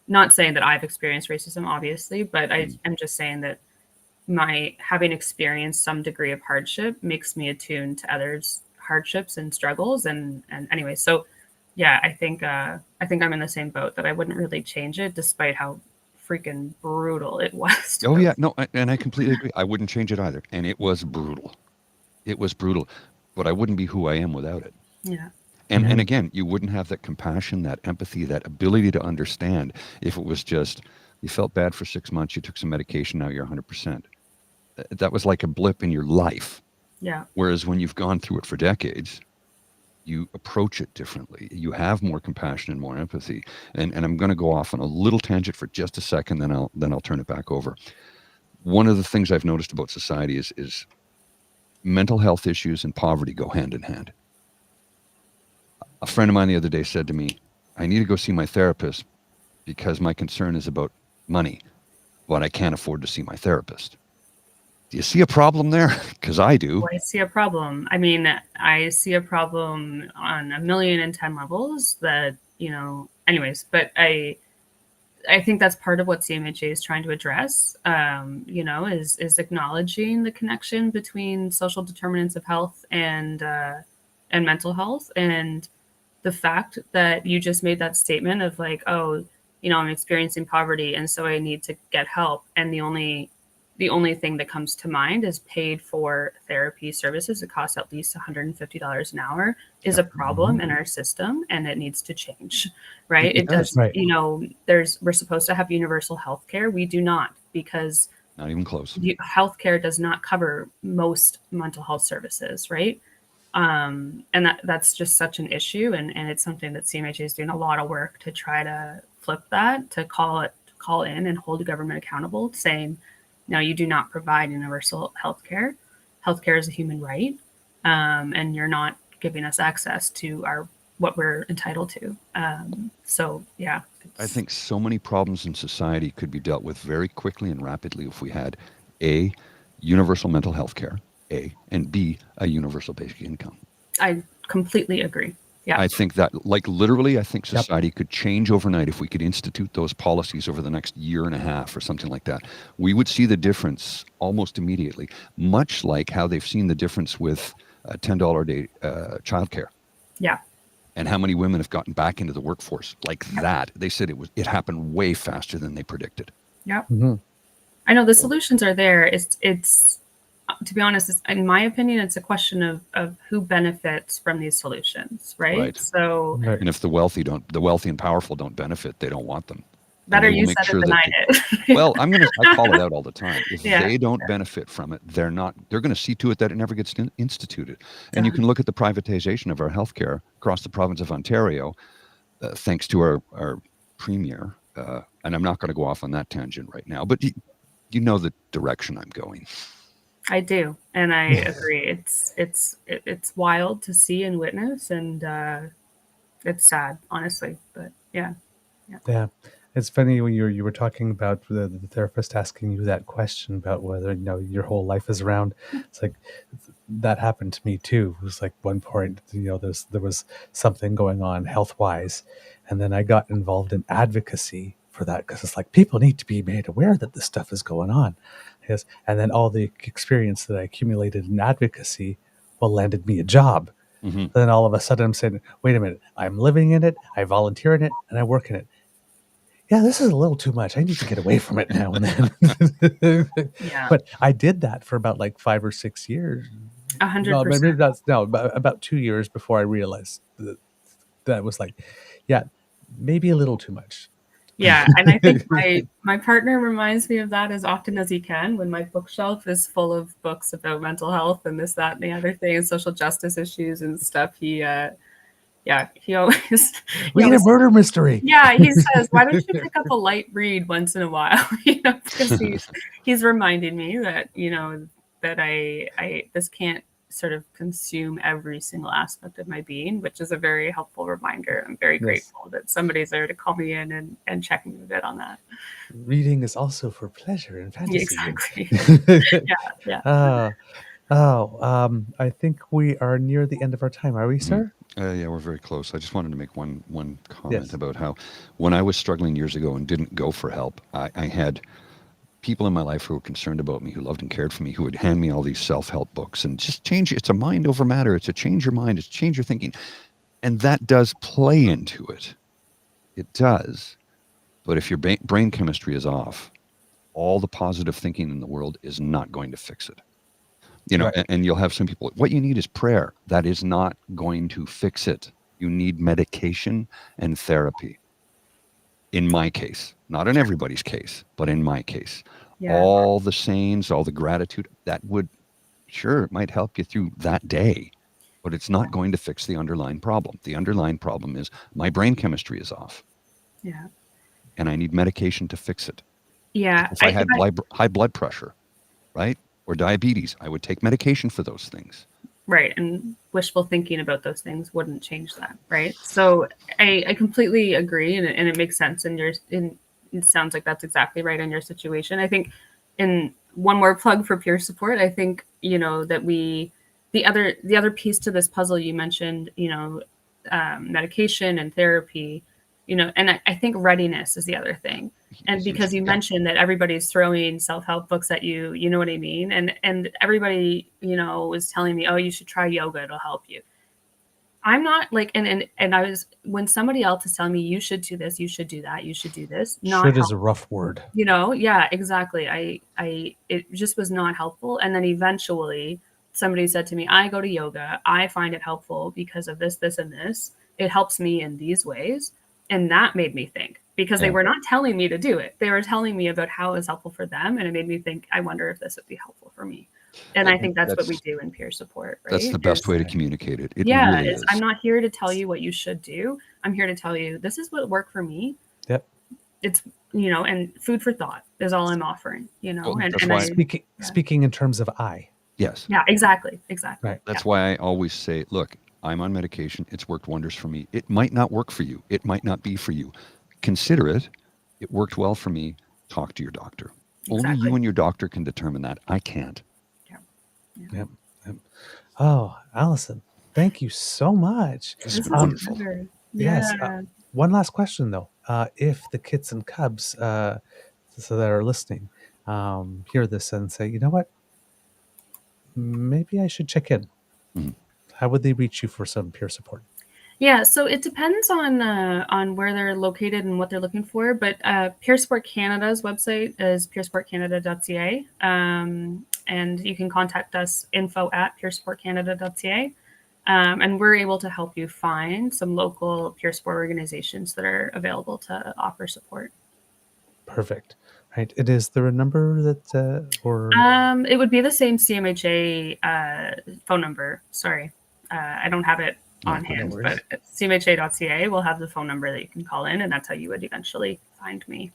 not saying that I've experienced racism, obviously, but I'm just saying that my having experienced some degree of hardship makes me attuned to others' hardships and struggles. And anyway, so yeah, I think I'm in the same boat, that I wouldn't really change it, despite how freaking brutal it was. Oh yeah, no, and I completely agree. I wouldn't change it either. And it was brutal. But I wouldn't be who I am without it. Yeah. And again, you wouldn't have that compassion, that empathy, that ability to understand if it was just, you felt bad for 6 months, you took some medication, now you're 100%. That was like a blip in your life. Yeah. Whereas when you've gone through it for decades, you approach it differently. You have more compassion and more empathy. And I'm going to go off on a little tangent for just a second, then I'll turn it back over. One of the things I've noticed about society is mental health issues and poverty go hand in hand. A friend of mine the other day said to me, I need to go see my therapist because my concern is about money, but I can't afford to see my therapist. Do you see a problem there? Because I do. I see a problem. I mean, I see a problem on 1,000,010 levels that, anyways, but I think that's part of what CMHA is trying to address, is acknowledging the connection between social determinants of health and mental health. And the fact that you just made that statement of I'm experiencing poverty, and so I need to get help. And the only thing that comes to mind is paid for therapy services. It costs at least $150 an hour is a problem in our system, and it needs to change, right? It does, right. We're supposed to have universal health care. We do not, because not even close. Healthcare does not cover most mental health services, right? And that's just such an issue. And it's something that CMHA is doing a lot of work to try to flip that, to call in and hold the government accountable, saying, no, you do not provide universal health care. Healthcare is a human right. and you're not giving us access to what we're entitled to. So yeah, I think so many problems in society could be dealt with very quickly and rapidly if we had A, universal mental health care, A, and B, a universal basic income. I completely agree. Yeah. I think that, like, literally, I think society could change overnight if we could institute those policies over the next year and a half or something like that. We would see the difference almost immediately, much like how they've seen the difference with $10 a day childcare. Yeah. And how many women have gotten back into the workforce like that. They said it happened way faster than they predicted. Yeah. Mm-hmm. I know the solutions are there. It's to be honest, in my opinion, it's a question of who benefits from these solutions, right? So, and if the wealthy and powerful don't benefit, they don't want them. Better you said it than I did. Well, I call it out all the time. If they don't benefit from it, they're going to see to it that it never gets instituted. And you can look at the privatization of our healthcare across the province of Ontario, thanks to our premier. And I'm not going to go off on that tangent right now, but you know the direction I'm going. I do, and I agree. It's wild to see and witness, and it's sad, honestly. But yeah. It's funny when you were talking about the therapist asking you that question about whether your whole life is around. It's like that happened to me too. It was like one point, there was something going on health wise, and then I got involved in advocacy for that because it's like people need to be made aware that this stuff is going on. Yes, and then all the experience that I accumulated in advocacy, landed me a job. Mm-hmm. Then all of a sudden I'm saying, wait a minute, I'm living in it, I volunteer in it, and I work in it. Yeah, this is a little too much. I need to get away from it now and then. But I did that for about 5 or 6 years. 100%. About 2 years before I realized that was maybe a little too much. Yeah, and I think my partner reminds me of that as often as he can when my bookshelf is full of books about mental health and this, that, and the other thing, and social justice issues and stuff. He always read a murder mystery. Yeah, he says, "Why don't you pick up a light read once in a while?" Because he's reminding me that that I this can't sort of consume every single aspect of my being, which is a very helpful reminder. I'm very grateful that somebody's there to call me in and check me a bit on that. Reading is also for pleasure and fantasy. Exactly. Yeah. I think we are near the end of our time. Are we, sir? Yeah, we're very close. I just wanted to make one comment about how when I was struggling years ago and didn't go for help, I had people in my life who were concerned about me, who loved and cared for me, who would hand me all these self-help books and just change. It's a mind over matter. It's a change your mind. It's change your thinking. And that does play into it. It does. But if your brain chemistry is off, all the positive thinking in the world is not going to fix it. And you'll have some people, what you need is prayer. That is not going to fix it. You need medication and therapy. In my case, not in everybody's case, but in my case, all the sayings, all the gratitude, it might help you through that day, but it's not going to fix the underlying problem. The underlying problem is my brain chemistry is off. Yeah. And I need medication to fix it. Yeah. If I had high blood pressure, right? Or diabetes, I would take medication for those things. Right. And wishful thinking about those things wouldn't change that. Right. So I completely agree. And it makes sense. And it sounds like that's exactly right in your situation. I think in one more plug for peer support, I think, that the other piece to this puzzle you mentioned, medication and therapy, and I think readiness is the other thing. And because you mentioned that everybody's throwing self-help books at you, you know what I mean? And everybody, was telling me, oh, you should try yoga, it'll help you. I'm not and I was, when somebody else is telling me you should do this, you should do that, you should do this. Should is a rough word. Yeah, exactly. It just was not helpful. And then eventually somebody said to me, I go to yoga, I find it helpful because of this, this, and this. It helps me in these ways. And that made me think, because they were not telling me to do it. They were telling me about how it was helpful for them. And it made me think, I wonder if this would be helpful for me. And I think that's what we do in peer support. Right? That's the best way to communicate it. It really really is. I'm not here to tell you what you should do. I'm here to tell you, this is what worked for me. Yep. It's, and food for thought is all I'm offering, Well, and that's why speaking in terms of I. Yes. Yeah, exactly. Right. That's why I always say, look, I'm on medication. It's worked wonders for me. It might not work for you. It might not be for you. Consider it. It worked well for me. Talk to your doctor. Only Exactly. you and your doctor can determine that. I can't. Yep. Yep. Oh, Allison, thank you so much. This This has is been a wonderful. pleasure. Yes. Yeah. One last question, though. If the kids and cubs so that are listening hear this and say, you know what, maybe I should check in. Mhm. How would they reach you for some peer support? Yeah, so it depends on where they're located and what they're looking for. But Peer Support Canada's website is peersupportcanada.ca, and you can contact us info@peersupportcanada.ca, and we're able to help you find some local peer support organizations that are available to offer support. Perfect. Right. It is there a number that or It would be the same CMHA phone number. Sorry, I don't have it on Yeah, no hand, worries. but CMHA.ca will have the phone number that you can call in, and that's how you would eventually find me.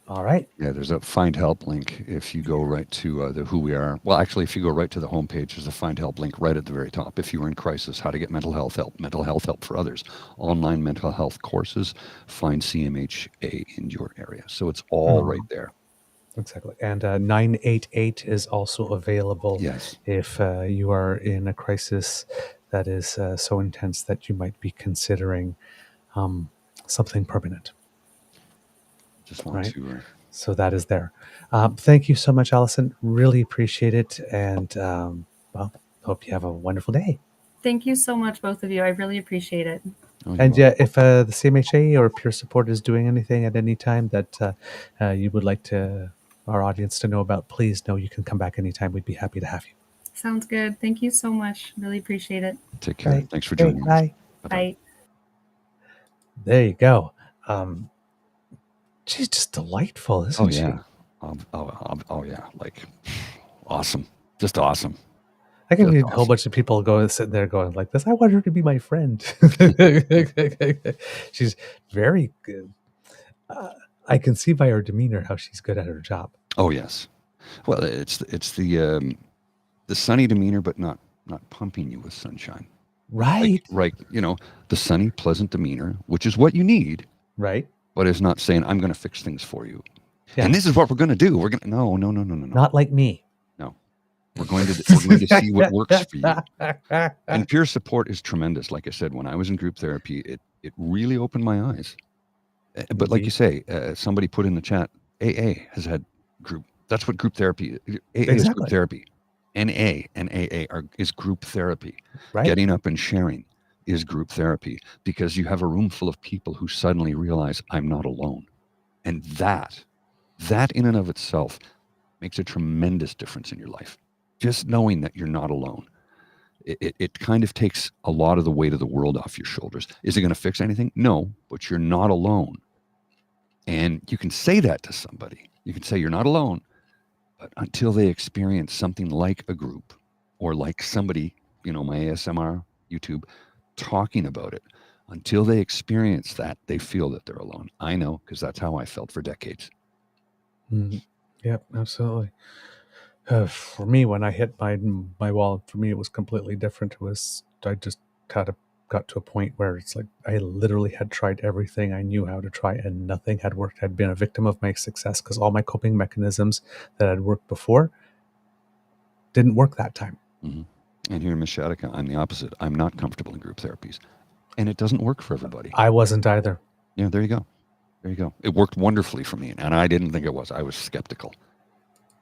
all right. Yeah, there's a find help link if you go right to the who we are. Well, actually, if you go right to the homepage, there's a find help link right at the very top. If you were in crisis, how to get mental health help for others, online mental health courses, find CMHA in your area. So it's all right there. Exactly. And 988 is also available Yes. if you are in a crisis that is so intense that you might be considering something permanent. Just want Right. to. So that is there. Thank you so much, Allison. Really appreciate it. And well, hope you have a wonderful day. Thank you so much, both of you. I really appreciate it. Oh, And yeah, if the CMHA or peer support is doing anything at any time that you would like to our audience to know about, please know you can come back anytime. We'd be happy to have you. Sounds good. Thank you so much. Really appreciate it. take care. Right. Thanks for Okay, joining us. bye. Bye. There you go. She's just delightful, isn't Oh she? yeah. Oh yeah. Like awesome. Just awesome. I can Just see a whole awesome. bunch of people going sitting there going like this. I want her to be my friend. She's very good. I can see by her demeanor how she's good at her job. Oh yes. Well, it's the sunny demeanor, but not pumping you with sunshine. Right. Right. You know, the sunny, pleasant demeanor, which is what you need, Right. but is not saying I'm going to fix things for you. Yeah. And this is what we're going to do. We're going to no. Not like me. No. We're going to see what works for you. And peer support is tremendous. Like I said, when I was in group therapy, it really opened my eyes. But like you say, somebody put in the chat, AA has had group. That's what group therapy is. AA is group Exactly. therapy. NA and AA is group therapy. Right. Getting up and sharing is group therapy because you have a room full of people who suddenly realize I'm not alone. And that in and of itself makes a tremendous difference in your life. Just knowing that you're not alone. It kind of takes a lot of the weight of the world off your shoulders. Is it going to fix anything? No, but you're not alone. And you can say that to somebody. You can say you're not alone, but until they experience something like a group or like somebody, my ASMR YouTube talking about it, until they experience that, they feel that they're alone. I know, because that's how I felt for decades. Yep, absolutely. For me, when I hit my wall, for me it was completely different. I just kind of got to a point where it's like I literally had tried everything I knew how to try, and nothing had worked. I'd been a victim of my success because all my coping mechanisms that had worked before didn't work that time. Mm-hmm. And here, Ms. Shadika, I'm the opposite. I'm not comfortable in group therapies, and it doesn't work for everybody. I wasn't either. Yeah, there you go. There you go. It worked wonderfully for me, and I didn't think it was. I was skeptical.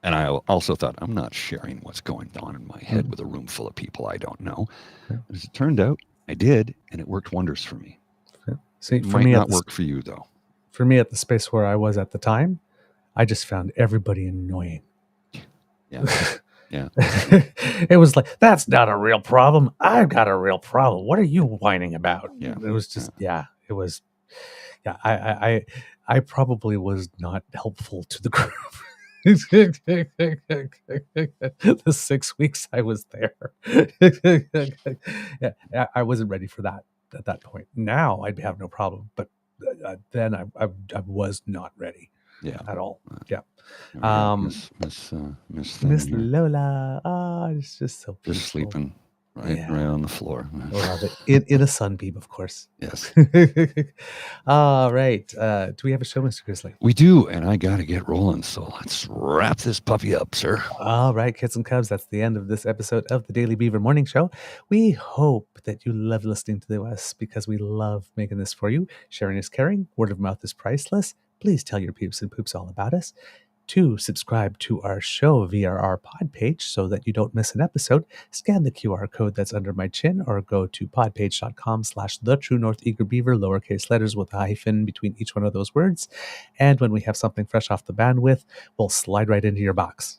And I also thought, I'm not sharing what's going on in my head with a room full of people I don't know. Yeah. As it turned out, I did, and it worked wonders for me. Yeah. See, It for might me, not work for you, though. For me, at the space where I was at the time, I just found everybody annoying. Yeah. Yeah. It was like, that's not a real problem. I've got a real problem. What are you whining about? Yeah. It was just, it was, I probably was not helpful to the group. The 6 weeks I was there. I wasn't ready for that at that point. Now I'd have no problem, but then I was not ready. Yeah. at all. Yeah. There we go. Miss thing Miss here. Lola. It's just so beautiful. Just sleeping right on the floor. Love it. In a sunbeam, of course. Yes. All right. Do we have a show, Mr. Grizzly? We do, and I got to get rolling. So let's wrap this puppy up, sir. All right, kids and cubs, that's the end of this episode of the Daily Beaver Morning Show. We hope that you love listening to us because we love making this for you. Sharing is caring. Word of mouth is priceless. Please tell your peeps and poops all about us. To subscribe to our show via our pod page so that you don't miss an episode, scan the QR code that's under my chin or go to podpage.com/TheTrueNorthEagerBeaver, lowercase letters with a hyphen between each one of those words. And when we have something fresh off the bandwidth, we'll slide right into your box.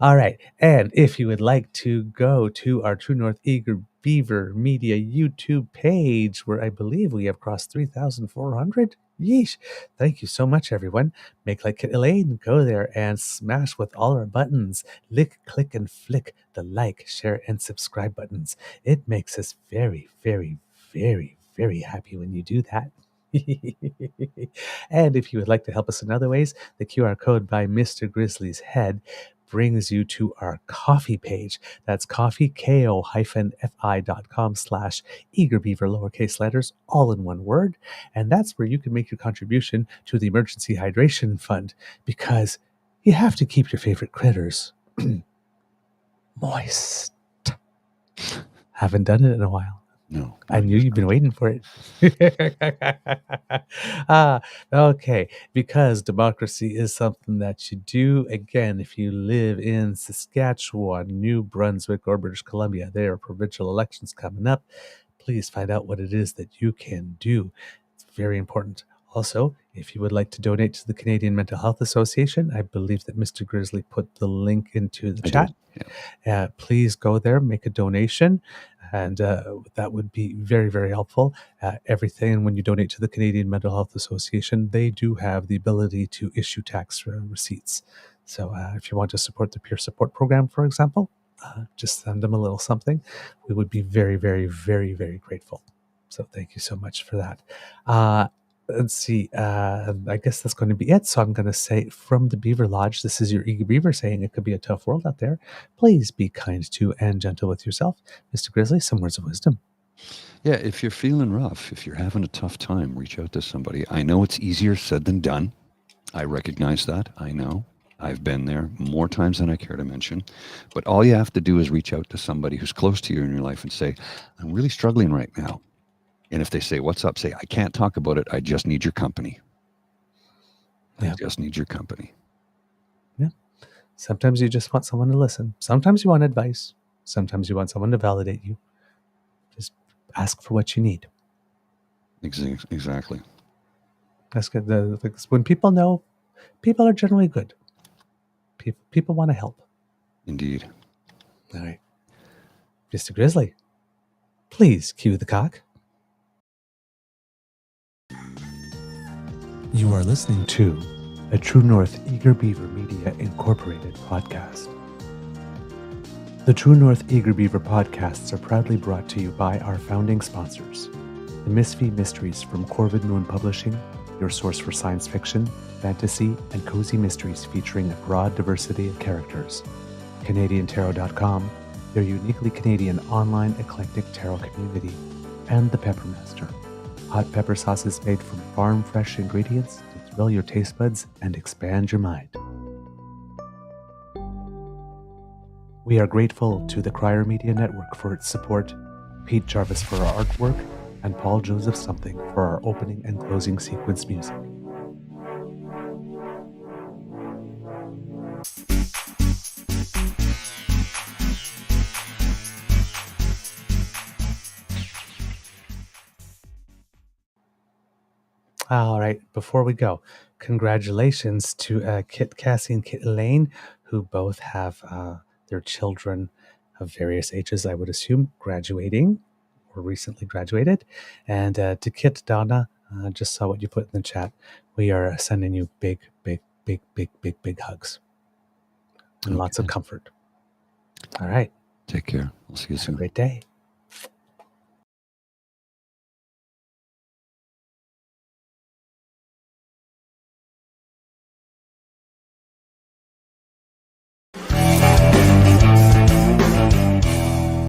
All right. And if you would like to go to our True North Eager Beaver Media YouTube page, where I believe we have crossed 3,400. Yeesh. Thank you so much, everyone. Make like Kit Elaine. Go there and smash with all our buttons. Lick, click, and flick the like, share, and subscribe buttons. It makes us very, very, very, very happy when you do that. And if you would like to help us in other ways, the QR code by Mr. Grizzly's head brings you to our coffee page. That's coffee.com/eagerbeaver, lowercase letters, all in one word. And that's where you can make your contribution to the Emergency Hydration Fund, because you have to keep your favorite critters moist. Haven't done it in a while. No. I knew you've been waiting for it. Okay. Because democracy is something that you do. Again, if you live in Saskatchewan, New Brunswick, or British Columbia, there are provincial elections coming up. Please find out what it is that you can do. It's very important. Also, if you would like to donate to the Canadian Mental Health Association, I believe that Mr. Grizzly put the link into the chat. Yeah. Please go there, make a donation, and that would be very, very helpful. Everything, when you donate to the Canadian Mental Health Association, they do have the ability to issue tax receipts. So if you want to support the peer support program, for example, just send them a little something. We would be very, very, very, very grateful. So thank you so much for that. Let's see. I guess that's going to be it. So I'm going to say from the Beaver Lodge, this is your Eager Beaver saying it could be a tough world out there. Please be kind to and gentle with yourself. Mr. Grizzly, some words of wisdom. Yeah, if you're feeling rough, if you're having a tough time, reach out to somebody. I know it's easier said than done. I recognize that. I know. I've been there more times than I care to mention. But all you have to do is reach out to somebody who's close to you in your life and say, I'm really struggling right now. And if they say, what's up? Say, I can't talk about it. I just need your company. Yeah. I just need your company. Yeah. Sometimes you just want someone to listen. Sometimes you want advice. Sometimes you want someone to validate you. Just ask for what you need. Exactly. That's good. When people know, people are generally good. People want to help. Indeed. All right. Mr. Grizzly, please cue the cock. You are listening to a True North Eager Beaver Media Incorporated podcast. The True North Eager Beaver podcasts are proudly brought to you by our founding sponsors, the Misfit Mysteries from Corvid Moon Publishing, your source for science fiction, fantasy, and cozy mysteries featuring a broad diversity of characters. CanadianTarot.com, their uniquely Canadian online eclectic tarot community, and the Peppermaster, hot pepper sauces made from farm-fresh ingredients to thrill your taste buds and expand your mind. We are grateful to the Crier Media Network for its support, Pete Jarvis for our artwork, and Paul Joseph Something for our opening and closing sequence music. All right, before we go, congratulations to Kit Cassie and Kit Elaine, who both have their children of various ages, I would assume, graduating or recently graduated. And to Kit Donna, just saw what you put in the chat. We are sending you big, big, big, big, big, big hugs and lots of comfort. All right. Take care. We'll see you soon. Have a great day.